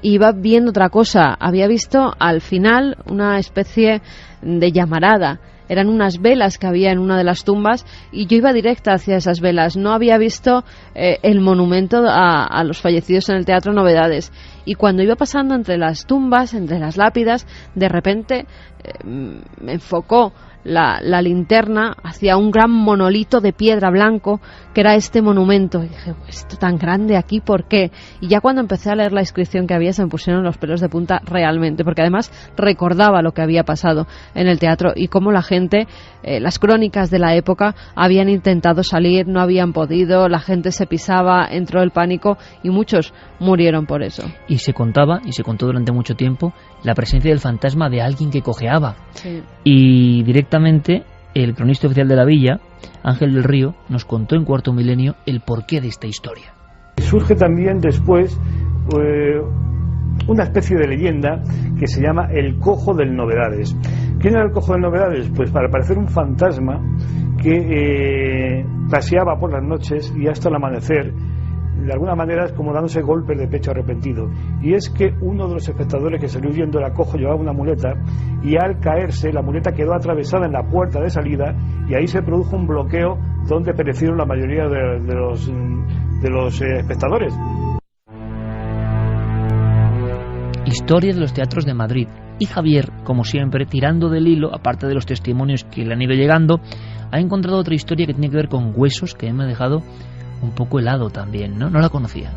iba viendo otra cosa. Había visto al final una especie de llamarada. Eran unas velas que había en una de las tumbas y yo iba directa hacia esas velas. No había visto el monumento a los fallecidos en el Teatro Novedades. Y cuando iba pasando entre las tumbas, entre las lápidas, de repente me enfocó la linterna hacia un gran monolito de piedra blanco que era este monumento. Y dije, esto tan grande aquí, ¿por qué? Y ya cuando empecé a leer la inscripción que había se me pusieron los pelos de punta realmente, porque además recordaba lo que había pasado en el teatro y cómo la gente, las crónicas de la época, habían intentado salir, no habían podido, la gente se pisaba, entró el pánico y muchos murieron por eso. Y se contaba, y se contó durante mucho tiempo, la presencia del fantasma de alguien que cojeaba. Sí. Y directamente el cronista oficial de la villa, Ángel del Río, nos contó en Cuarto Milenio el porqué de esta historia. Surge también después una especie de leyenda que se llama el Cojo del Novedades. ¿Quién era el Cojo del Novedades? Pues para parecer un fantasma que paseaba por las noches y hasta el amanecer, de alguna manera es como dándose golpes de pecho arrepentido. Y es que uno de los espectadores que salió huyendo era cojo, llevaba una muleta, y al caerse la muleta quedó atravesada en la puerta de salida y ahí se produjo un bloqueo donde perecieron la mayoría de los espectadores. Historia de los teatros de Madrid. Y Javier, como siempre, tirando del hilo, aparte de los testimonios que le han ido llegando, ha encontrado otra historia que tiene que ver con huesos que me ha dejado un poco helado también, ¿no? No la conocía.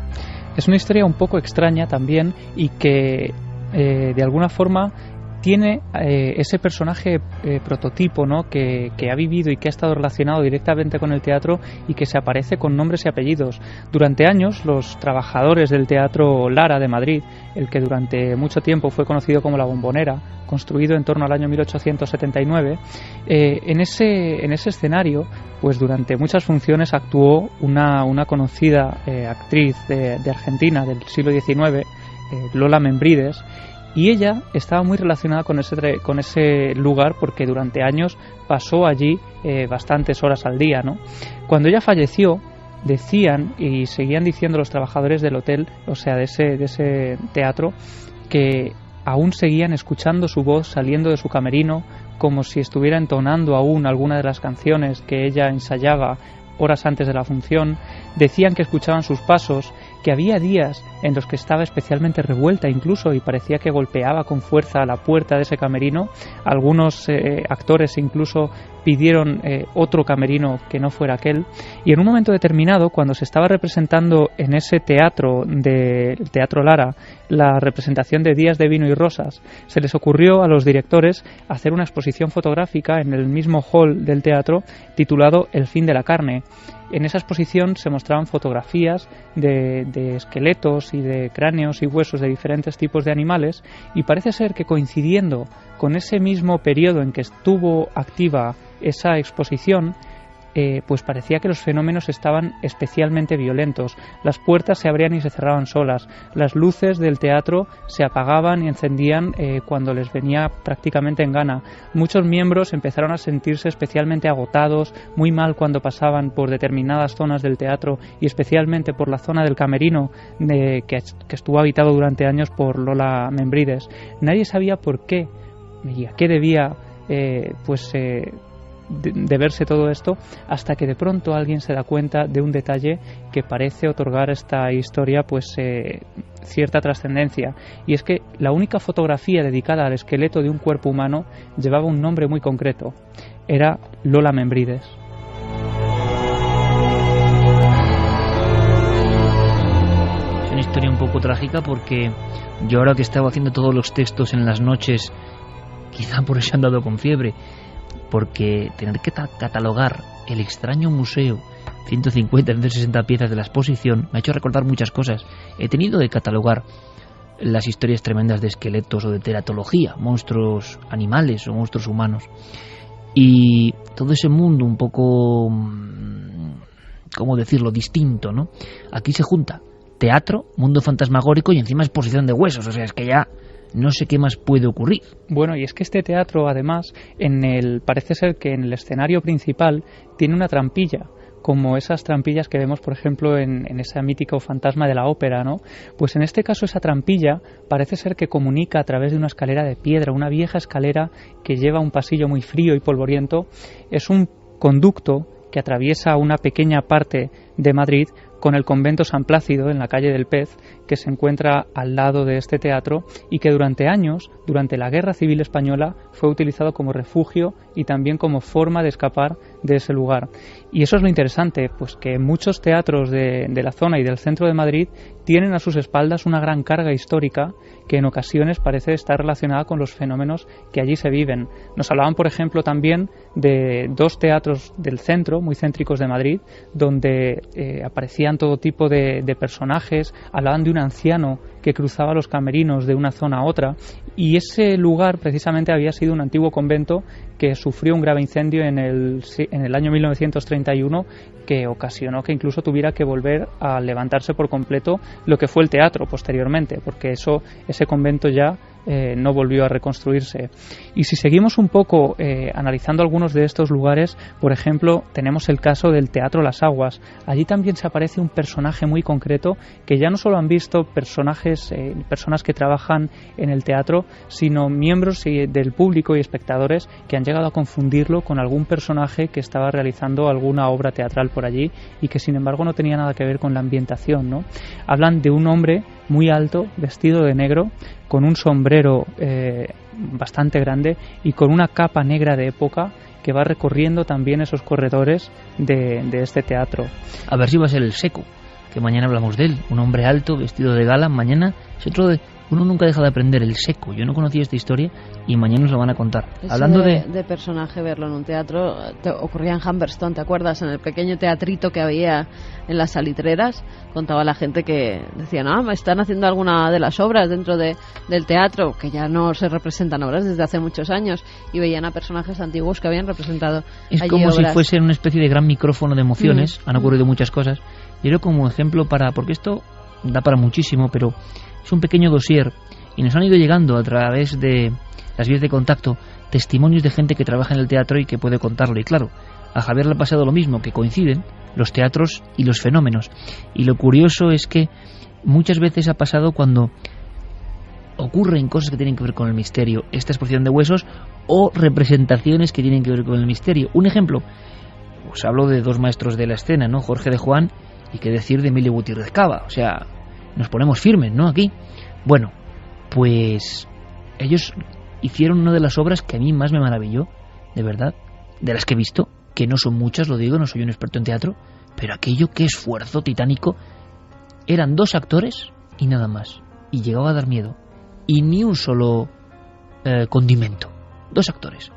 Es una historia un poco extraña también y que de alguna forma tiene ese personaje prototipo, ¿no? que ha vivido y que ha estado relacionado directamente con el teatro y que se aparece con nombres y apellidos. Durante años, los trabajadores del Teatro Lara de Madrid, el que durante mucho tiempo fue conocido como La Bombonera, construido en torno al año 1879, en ese escenario, pues durante muchas funciones actuó una conocida actriz de Argentina del siglo XIX, Lola Membrives, y ella estaba muy relacionada con ese lugar porque durante años pasó allí bastantes horas al día, ¿no? Cuando ella falleció, decían y seguían diciendo los trabajadores del hotel, o sea, de ese teatro, que aún seguían escuchando su voz saliendo de su camerino como si estuviera entonando aún alguna de las canciones que ella ensayaba horas antes de la función. Decían que escuchaban sus pasos, que había días en los que estaba especialmente revuelta incluso y parecía que golpeaba con fuerza a la puerta de ese camerino. Algunos actores incluso pidieron otro camerino que no fuera aquel, y en un momento determinado, cuando se estaba representando en ese teatro del Teatro Lara la representación de Días de Vino y Rosas, se les ocurrió a los directores hacer una exposición fotográfica en el mismo hall del teatro titulado El fin de la carne. En esa exposición se mostraban fotografías de esqueletos y de cráneos y huesos de diferentes tipos de animales, y parece ser que coincidiendo con ese mismo periodo en que estuvo activa esa exposición, pues parecía que los fenómenos estaban especialmente violentos. Las puertas se abrían y se cerraban solas, las luces del teatro se apagaban y encendían cuando les venía prácticamente en gana. Muchos miembros empezaron a sentirse especialmente agotados, muy mal cuando pasaban por determinadas zonas del teatro y especialmente por la zona del camerino que estuvo habitado durante años por Lola Membrives. Nadie sabía por qué y a qué debía de verse todo esto, hasta que de pronto alguien se da cuenta de un detalle que parece otorgar a esta historia cierta trascendencia, y es que la única fotografía dedicada al esqueleto de un cuerpo humano llevaba un nombre muy concreto: era Lola Membrives. Es una historia un poco trágica porque yo, ahora que estaba haciendo todos los textos en las noches, quizá por eso he andado con fiebre, porque tener que catalogar el extraño museo 150, 160 piezas de la exposición, me ha hecho recordar muchas cosas. He tenido que catalogar las historias tremendas de esqueletos o de teratología, monstruos animales o monstruos humanos. Y todo ese mundo un poco, ¿cómo decirlo?, distinto, ¿no? Aquí se junta teatro, mundo fantasmagórico y encima exposición de huesos. O sea, es que ya no sé qué más puede ocurrir. Bueno, y es que este teatro, además, parece ser que en el escenario principal tiene una trampilla, como esas trampillas que vemos, por ejemplo, en ese mítico fantasma de la ópera, ¿no? Pues en este caso esa trampilla parece ser que comunica a través de una escalera de piedra, una vieja escalera que lleva un pasillo muy frío y polvoriento. Es un conducto que atraviesa una pequeña parte de Madrid con el convento San Plácido en la calle del Pez, que se encuentra al lado de este teatro y que durante años, durante la Guerra Civil Española, fue utilizado como refugio y también como forma de escapar de ese lugar. Y eso es lo interesante, pues que muchos teatros de la zona y del centro de Madrid tienen a sus espaldas una gran carga histórica que en ocasiones parece estar relacionada con los fenómenos que allí se viven. Nos hablaban, por ejemplo, también de 2 teatros del centro, muy céntricos de Madrid, donde aparecían todo tipo de personajes. Hablaban de un anciano que cruzaba los camerinos de una zona a otra, y ese lugar precisamente había sido un antiguo convento que sufrió un grave incendio en el año 1931, que ocasionó que incluso tuviera que volver a levantarse por completo lo que fue el teatro posteriormente, porque ese convento ya no volvió a reconstruirse. Y si seguimos un poco analizando algunos de estos lugares, por ejemplo, tenemos el caso del Teatro Las Aguas. Allí también se aparece un personaje muy concreto que ya no solo han visto personas que trabajan en el teatro, sino miembros del público y espectadores que han llegado a confundirlo con algún personaje que estaba realizando alguna obra teatral por allí y que sin embargo no tenía nada que ver con la ambientación, ¿no? Hablan de un hombre muy alto, vestido de negro, con un sombrero bastante grande y con una capa negra de época, que va recorriendo también esos corredores de este teatro. A ver si va a ser el Seco, que mañana hablamos de él, un hombre alto, vestido de gala. Mañana es otro de... Uno nunca deja de aprender, el Seco. Yo no conocía esta historia y mañana nos lo van a contar. Eso hablando de personaje, verlo en un teatro, ocurría en Humberstone, ¿te acuerdas? En el pequeño teatrito que había en las salitreras, contaba la gente que decían, me están haciendo alguna de las obras dentro del teatro, que ya no se representan obras desde hace muchos años, y veían a personajes antiguos que habían representado es allí como obras. Si fuese una especie de gran micrófono de emociones. Han ocurrido muchas cosas. Yo creo como ejemplo porque esto da para muchísimo, pero es un pequeño dossier y nos han ido llegando a través de las vías de contacto testimonios de gente que trabaja en el teatro y que puede contarlo. Y claro, a Javier le ha pasado lo mismo, que coinciden los teatros y los fenómenos. Y lo curioso es que muchas veces ha pasado cuando ocurren cosas que tienen que ver con el misterio, esta exposición de huesos o representaciones que tienen que ver con el misterio. Un ejemplo, pues hablo de 2 maestros de la escena, ¿no? Jorge de Juan y qué decir de Emilio Gutiérrez Cava. O sea, nos ponemos firmes, ¿no? Aquí. Bueno, pues ellos hicieron una de las obras que a mí más me maravilló, de verdad, de las que he visto, que no son muchas, lo digo, no soy un experto en teatro, pero aquello, qué esfuerzo titánico. Eran 2 actores y nada más, y llegaba a dar miedo, y ni un solo condimento. 2 actores,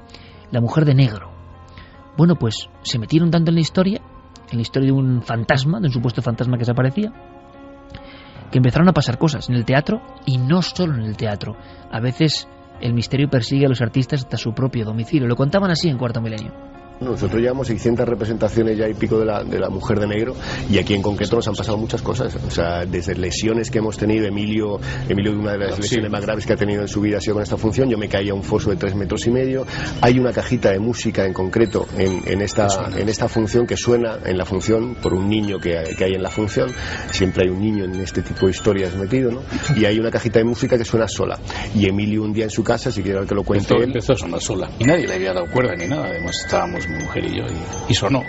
la mujer de negro. Bueno, pues se metieron tanto en la historia de un fantasma, de un supuesto fantasma que se aparecía, que empezaron a pasar cosas en el teatro, y no solo en el teatro. A veces el misterio persigue a los artistas hasta su propio domicilio. Lo contaban así en Cuarto Milenio. Nosotros llevamos 600 representaciones ya y pico de la mujer de negro, y aquí en concreto nos han pasado muchas cosas. O sea, desde lesiones que hemos tenido, Emilio una de las lesiones más graves que ha tenido en su vida ha sido con esta función. Yo me caí a un foso de 3,5 metros. Hay una cajita de música en concreto en esta función que suena en la función por un niño que hay en la función. Siempre hay un niño en este tipo de historias metido, ¿no? Y hay una cajita de música que suena sola. Y Emilio un día en su casa, si quiere que lo cuente él, empezó a sonar sola y nadie le había dado cuerda ni nada. Además estábamos mi mujer y yo, y sonó.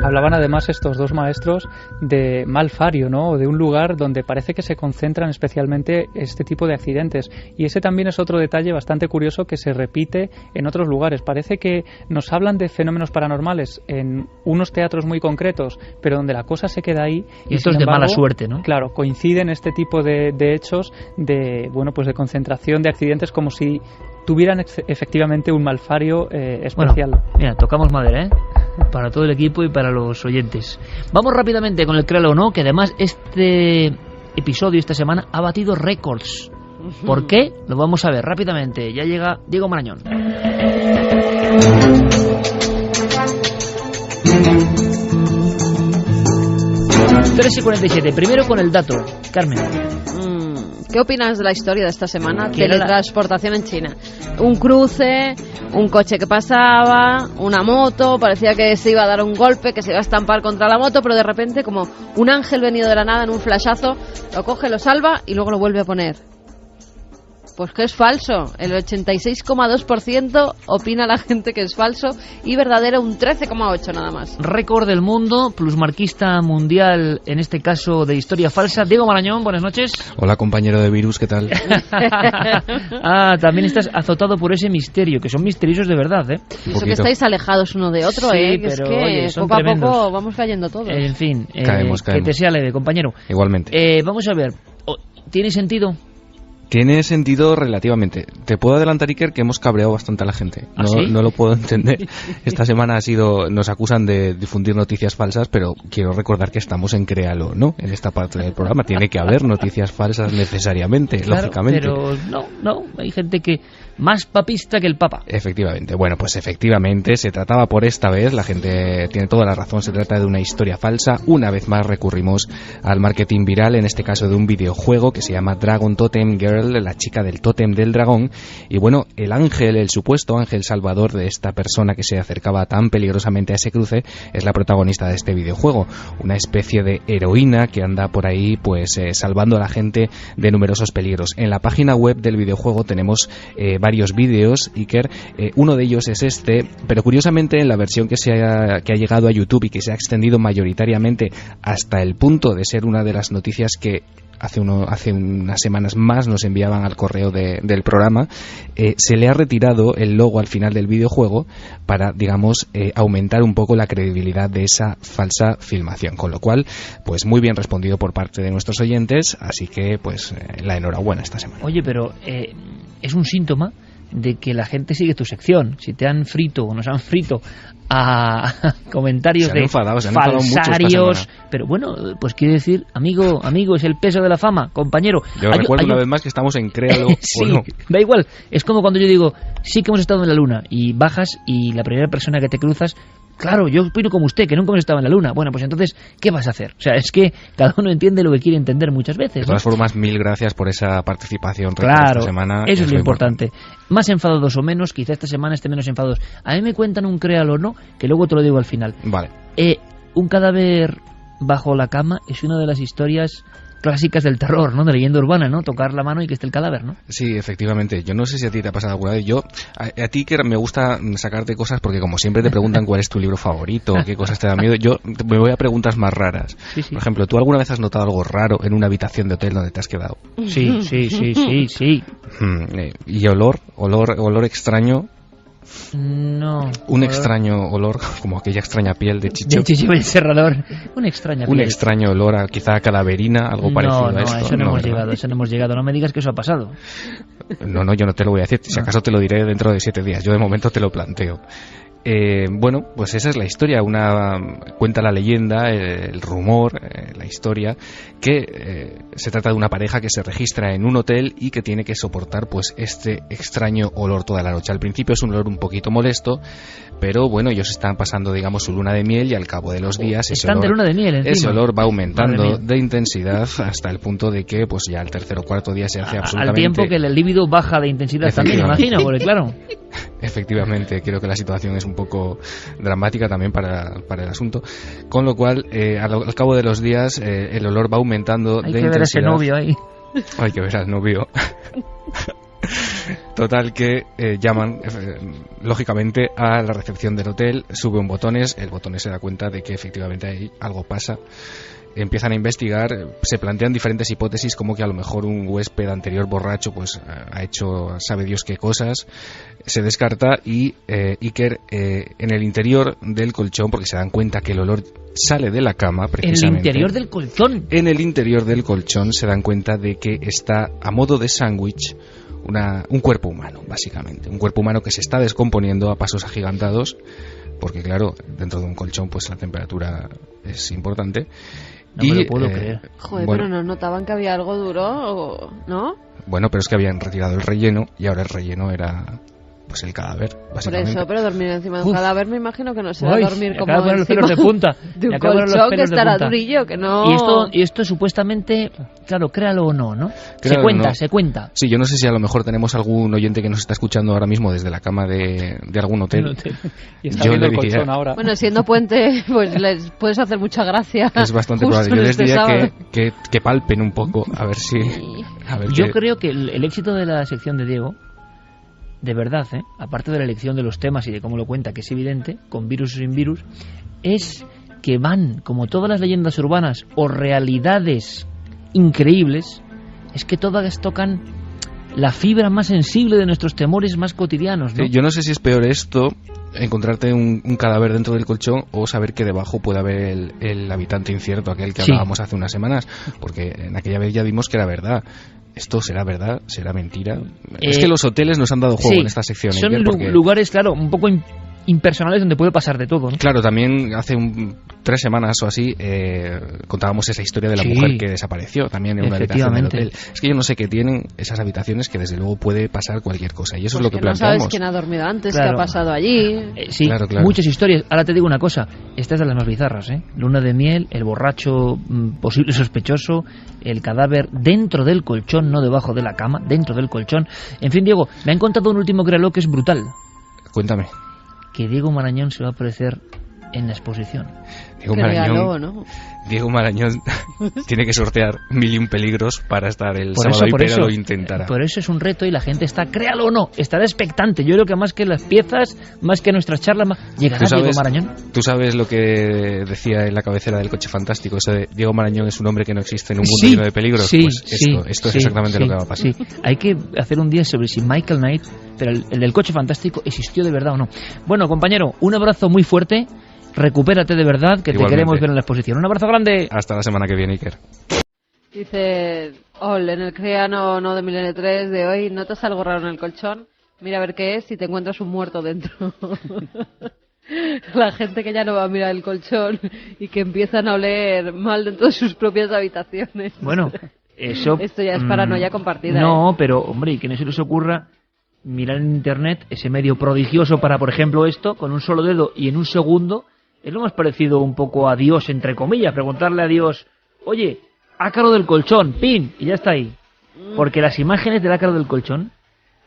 hablaban además estos dos maestros de mal fario, ¿no? O de un lugar donde parece que se concentran especialmente este tipo de accidentes. Y ese también es otro detalle bastante curioso que se repite en otros lugares. Parece que nos hablan de fenómenos paranormales en unos teatros muy concretos, pero donde la cosa se queda ahí. Y esto es de mala suerte, ¿no? Claro, coinciden este tipo de hechos de, bueno, pues de concentración de accidentes, como si tuvieran efectivamente un malfario especial. Bueno, mira, tocamos madera, ¿eh? Para todo el equipo y para los oyentes. Vamos rápidamente con el Créalo o No, que además este episodio esta semana ha batido récords. ¿Por qué? Lo vamos a ver rápidamente. Ya llega Diego Marañón. 3:47. Primero con el dato. Carmen. ¿Qué opinas de la historia de esta semana? Teletransportación en China. Un cruce, un coche que pasaba, una moto, parecía que se iba a dar un golpe, que se iba a estampar contra la moto, pero de repente, como un ángel venido de la nada en un flashazo, lo coge, lo salva y luego lo vuelve a poner. Pues que es falso. El 86,2% opina la gente que es falso y verdadero un 13,8% nada más. Récord del mundo, plusmarquista mundial, en este caso de historia falsa. Diego Marañón, buenas noches. Hola, compañero de Virus, ¿qué tal? También estás azotado por ese misterio, que son misteriosos de verdad, ¿eh? Y eso que estáis alejados uno de otro, sí, ¿eh? Pero, es que oye, poco tremendos. A poco vamos cayendo todos. En fin, caemos. Que te sea leve, compañero. Igualmente. Vamos a ver, ¿tiene sentido? Tiene sentido relativamente. Te puedo adelantar, Iker, que hemos cabreado bastante a la gente. ¿Ah, sí? No lo puedo entender. Esta semana nos acusan de difundir noticias falsas, pero quiero recordar que estamos en Créalo, ¿no? En esta parte del programa. Tiene que haber noticias falsas necesariamente, claro, lógicamente. Pero no, hay gente que más papista que el Papa. Efectivamente. Bueno, pues efectivamente se trataba por esta vez, la gente tiene toda la razón, se trata de una historia falsa. Una vez más recurrimos al marketing viral, en este caso de un videojuego que se llama Dragon Totem Girl, la chica del tótem del dragón. Y bueno, el supuesto ángel salvador de esta persona que se acercaba tan peligrosamente a ese cruce, es la protagonista de este videojuego, una especie de heroína que anda por ahí pues salvando a la gente de numerosos peligros. En la página web del videojuego tenemos varios vídeos, Iker. Uno de ellos es este, pero curiosamente en la versión que ha llegado a YouTube y que se ha extendido mayoritariamente hasta el punto de ser una de las noticias que hace unas semanas más nos enviaban al correo del programa, se le ha retirado el logo al final del videojuego para, digamos, aumentar un poco la credibilidad de esa falsa filmación, con lo cual, pues muy bien respondido por parte de nuestros oyentes, así que pues la enhorabuena esta semana. Oye, pero es un síntoma de que la gente sigue tu sección. Si te han frito o nos han frito a comentarios de falsarios, pero bueno, pues quiere decir, amigo, es el peso de la fama, compañero. Yo recuerdo una vez más que estamos en Créalo sí, o no. Da igual, es como cuando yo digo, sí que hemos estado en la luna, y bajas y la primera persona que te cruzas, claro, yo opino como usted, que nunca hemos estado en la luna. Bueno, pues entonces, ¿qué vas a hacer? O sea, es que cada uno entiende lo que quiere entender muchas veces, ¿no? De todas formas, mil gracias por esa participación. Claro, esta semana, eso es lo importante. Más enfadados o menos, quizá esta semana esté menos enfadados. A mí me cuentan un Créalo o No, que luego te lo digo al final. Vale. Un cadáver bajo la cama es una de las historias clásicas del terror, ¿no? De leyenda urbana, ¿no? Tocar la mano y que esté el cadáver, ¿no? Sí, efectivamente. Yo no sé si a ti te ha pasado alguna vez. A ti que me gusta sacarte cosas porque como siempre te preguntan cuál es tu libro favorito, qué cosas te dan miedo, yo me voy a preguntas más raras. Sí. Por ejemplo, ¿tú alguna vez has notado algo raro en una habitación de hotel donde te has quedado? Sí. ¿Y olor extraño? No. Un extraño olor, como aquella extraña piel de Chicho. De Chicho el Serrador. Una extraña piel. Un extraño olor quizá a calaverina, algo parecido a esto. Eso no hemos llegado. No me digas que eso ha pasado. No, yo no te lo voy a decir. Si acaso te lo diré dentro de 7 días. Yo de momento te lo planteo. Bueno, pues esa es la historia. Cuenta la leyenda, el rumor, la historia, que se trata de una pareja que se registra en un hotel y que tiene que soportar pues este extraño olor toda la noche. Al principio es un olor un poquito molesto, pero bueno, ellos están pasando, digamos, su luna de miel y al cabo de los días ese olor va aumentando de intensidad hasta el punto de que pues ya el tercer o cuarto día se hace absolutamente... Al tiempo que el libido baja de intensidad también, imagino, porque claro... Efectivamente, creo que la situación es un poco dramática también para el asunto, con lo cual al cabo de los días el olor va aumentando de intensidad. Hay que ver a ese novio ahí. Hay que ver al novio. Total que llaman, lógicamente, a la recepción del hotel, sube un botones, el botones se da cuenta de que efectivamente ahí algo pasa. Empiezan a investigar, se plantean diferentes hipótesis, como que a lo mejor un huésped anterior borracho pues ha hecho sabe Dios qué cosas. Se descarta y Iker, en el interior del colchón, porque se dan cuenta que el olor sale de la cama precisamente. ¿En el interior del colchón? En el interior del colchón se dan cuenta de que está a modo de sándwich un cuerpo humano, básicamente. Un cuerpo humano que se está descomponiendo a pasos agigantados, porque claro, dentro de un colchón pues la temperatura es importante. No me lo puedo creer. Joder, bueno, pero ¿no notaban que había algo duro, no? Bueno, pero es que habían retirado el relleno y ahora el relleno era pues el cadáver, básicamente. Por eso, pero dormir encima de un cadáver me imagino que no será dormir como encima los pelos de punta. De un colchón que estará durillo, que no... Y esto supuestamente, claro, créalo o no, ¿no? Créalo se cuenta. Sí, yo no sé si a lo mejor tenemos algún oyente que nos está escuchando ahora mismo desde la cama de algún hotel. Y está viendo el colchón ahora. Bueno, siendo puente, pues les puedes hacer mucha gracia. Es bastante probable. Yo les diría que palpen un poco, a ver si... Yo creo que el éxito de la sección de Diego, de verdad, aparte de la elección de los temas y de cómo lo cuenta, que es evidente, con virus o sin virus, es que van, como todas las leyendas urbanas o realidades increíbles, es que todas tocan la fibra más sensible de nuestros temores más cotidianos, ¿no? Sí, yo no sé si es peor esto, encontrarte un cadáver dentro del colchón, o saber que debajo puede haber el habitante incierto, aquel que hablábamos hace unas semanas, porque en aquella vez ya vimos que era verdad. ¿Esto será verdad? ¿Será mentira? Es que los hoteles nos han dado juego en esta sección. Son lugares, claro, un poco impersonales donde puede pasar de todo, ¿no? Claro, también hace 3 semanas o así contábamos esa historia de la mujer que desapareció también en una habitación del hotel. Es que yo no sé qué tienen esas habitaciones, que desde luego puede pasar cualquier cosa, y eso es lo que planteamos. No sabes quién ha dormido antes, qué ha pasado allí. Claro. Muchas historias. Ahora te digo una cosa, esta es de las más bizarras, Luna de miel, el borracho posible sospechoso, el cadáver dentro del colchón, no debajo de la cama, dentro del colchón. En fin, Diego, me han contado un último créalo que es brutal. Cuéntame. Que Diego Marañón se va a aparecer en la exposición. Diego Marañón tiene que sortear 1001 peligros para estar el sábado y pero lo intentará. Por eso es un reto y la gente está, créalo o no, estará expectante. Yo creo que más que las piezas, más que nuestras charlas, llegará Diego Marañón. ¿Tú sabes lo que decía en la cabecera del Coche Fantástico? Eso de Diego Marañón es un hombre que no existe en un mundo lleno de peligros. Esto es exactamente lo que va a pasar. Sí. Hay que hacer un día sobre si Michael Knight, pero el del Coche Fantástico, existió de verdad o no. Bueno, compañero, un abrazo muy fuerte. Recupérate de verdad, que igualmente. Te queremos ver en la exposición. Un abrazo grande. Hasta la semana que viene, Iker. Dice, en el Criano no de Milenio 3 de hoy, ¿notas algo raro en el colchón? Mira a ver qué es, si te encuentras un muerto dentro. La gente que ya no va a mirar el colchón y que empiezan a oler mal dentro de sus propias habitaciones. Bueno, esto ya es paranoia compartida. No, pero, hombre, y que no se les ocurra mirar en internet ese medio prodigioso para, por ejemplo, esto, con un solo dedo y en un segundo. Es lo más parecido un poco a Dios, entre comillas, preguntarle a Dios, oye, ácaro del colchón, pin, y ya está ahí. Porque las imágenes del ácaro del colchón...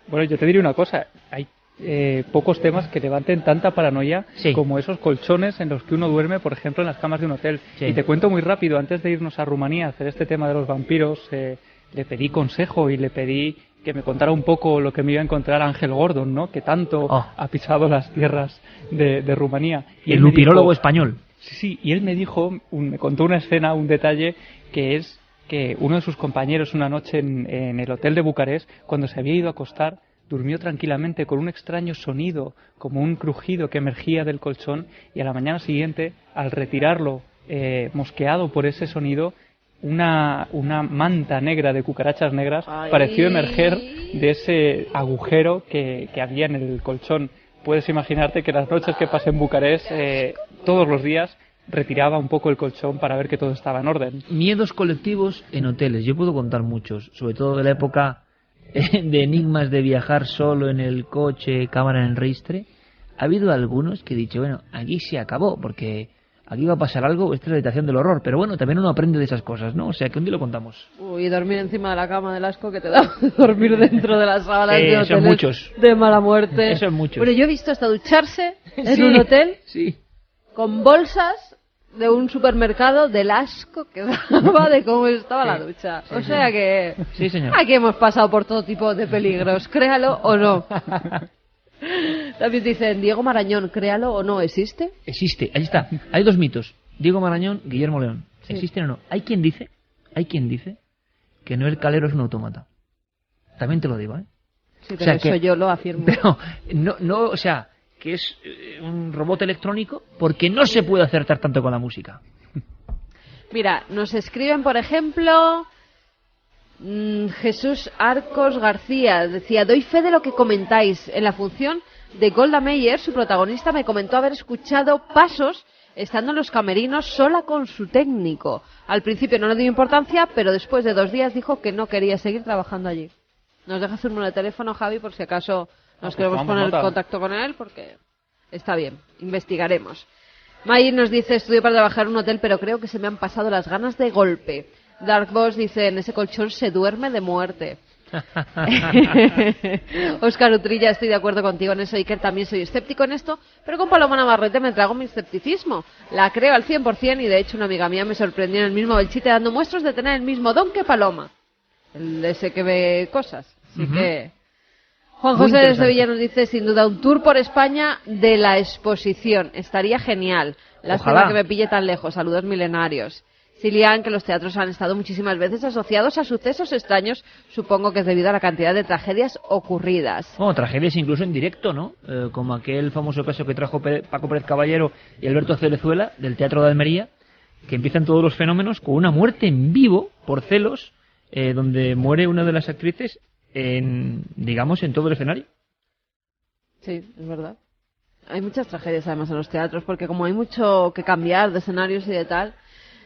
Bueno, yo te diré una cosa, hay pocos temas que levanten tanta paranoia como esos colchones en los que uno duerme, por ejemplo, en las camas de un hotel. Y te cuento muy rápido, antes de irnos a Rumanía a hacer este tema de los vampiros, le pedí consejo y le pedí que me contara un poco lo que me iba a encontrar Ángel Gordon, ¿no? Que tanto ha pisado las tierras de Rumanía. Y el lupirólogo español. Sí, y él me contó una escena, un detalle, que es que uno de sus compañeros una noche en el hotel de Bucarest, cuando se había ido a acostar, durmió tranquilamente con un extraño sonido, como un crujido que emergía del colchón, y a la mañana siguiente, al retirarlo, mosqueado por ese sonido, una manta negra de cucarachas negras pareció emerger de ese agujero que había en el colchón. Puedes imaginarte que las noches que pasé en Bucarest, todos los días, retiraba un poco el colchón para ver que todo estaba en orden. Miedos colectivos en hoteles. Yo puedo contar muchos, sobre todo de la época de enigmas de viajar solo en el coche, cámara en el registre. Ha habido algunos que he dicho, bueno, aquí se acabó, porque aquí va a pasar algo, esta es la habitación del horror. Pero bueno, también uno aprende de esas cosas, ¿no? O sea, que un día lo contamos. Y dormir encima de la cama del asco que te da dormir dentro de las sábanas de hoteles son muchos. De mala muerte. Eso es mucho. Bueno, yo he visto hasta ducharse en un hotel con bolsas de un supermercado del asco que daba de cómo estaba la ducha. O sea que sí, señor. Aquí hemos pasado por todo tipo de peligros, créalo o no. También dicen, Diego Marañón, créalo o no, ¿existe? Existe, ahí está. Hay dos mitos, Diego Marañón, Guillermo León. Sí. ¿Existen o no? Hay quien dice que Noel Calero es un autómata. También te lo digo, ¿eh? Sí, pero eso yo lo afirmo. Pero no, o sea, que es un robot electrónico porque no se puede acertar tanto con la música. Mira, nos escriben, por ejemplo, Jesús Arcos García, decía, doy fe de lo que comentáis. En la función de Golda Meir, su protagonista me comentó haber escuchado pasos estando en los camerinos sola con su técnico. Al principio no le dio importancia, pero después de 2 días dijo que no quería seguir trabajando allí. Nos dejas un número de teléfono, Javi, por si acaso nos queremos poner en contacto con él, porque está bien, investigaremos. May nos dice, estudio para trabajar en un hotel, pero creo que se me han pasado las ganas de golpe. Dark Boss dice, en ese colchón se duerme de muerte. Óscar Utrilla, estoy de acuerdo contigo en eso, Iker, también soy escéptico en esto, pero con Paloma Navarrete me trago mi escepticismo. La creo al 100% y de hecho una amiga mía me sorprendió en el mismo Belchite dando muestras de tener el mismo don que Paloma. Ese que ve cosas. Así que Juan José de Sevilla nos dice, sin duda, un tour por España de la exposición. Estaría genial. Lástima que me pille tan lejos. Saludos milenarios. Cilian, que los teatros han estado muchísimas veces asociados a sucesos extraños. Supongo que es debido a la cantidad de tragedias ocurridas. Bueno, tragedias incluso en directo, ¿no? Como aquel famoso caso que trajo Paco Pérez Caballero y Alberto Cerezuela del Teatro de Almería, que empiezan todos los fenómenos con una muerte en vivo por celos, donde muere una de las actrices en todo el escenario. Sí, es verdad. Hay muchas tragedias además en los teatros, porque como hay mucho que cambiar de escenarios y de tal.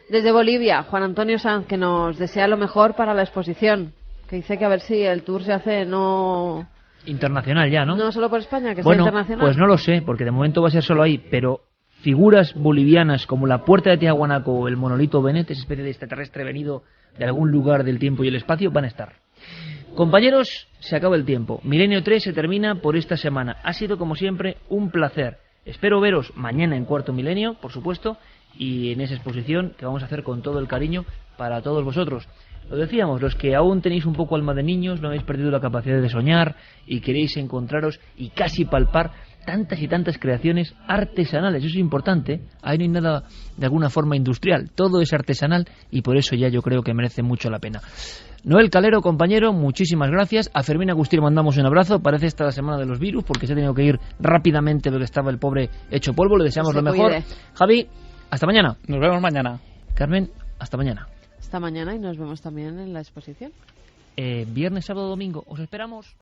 Desde Bolivia, Juan Antonio Sanz, que nos desea lo mejor para la exposición, que dice que a ver si el tour se hace internacional ya, ¿no? No solo por España, que sea internacional. Pues no lo sé, porque de momento va a ser solo ahí, pero figuras bolivianas como la Puerta de Tiahuanaco o el monolito Benet, esa especie de extraterrestre venido de algún lugar del tiempo y el espacio, van a estar. Compañeros, se acaba el tiempo. Milenio 3 se termina por esta semana. Ha sido, como siempre, un placer. Espero veros mañana en Cuarto Milenio, por supuesto, y en esa exposición que vamos a hacer con todo el cariño para todos vosotros. Lo decíamos, los que aún tenéis un poco alma de niños, no habéis perdido la capacidad de soñar y queréis encontraros y casi palpar tantas y tantas creaciones artesanales. Eso es importante. Ahí no hay nada de alguna forma industrial. Todo es artesanal y por eso ya yo creo que merece mucho la pena. Noel Calero, compañero, muchísimas gracias. A Fermín Agustín mandamos un abrazo. Parece esta la semana de los virus porque se ha tenido que ir rápidamente porque estaba el pobre hecho polvo. Le deseamos lo mejor. Javi, hasta mañana. Nos vemos mañana. Carmen, hasta mañana. Hasta mañana y nos vemos también en la exposición. Viernes, sábado, domingo. Os esperamos.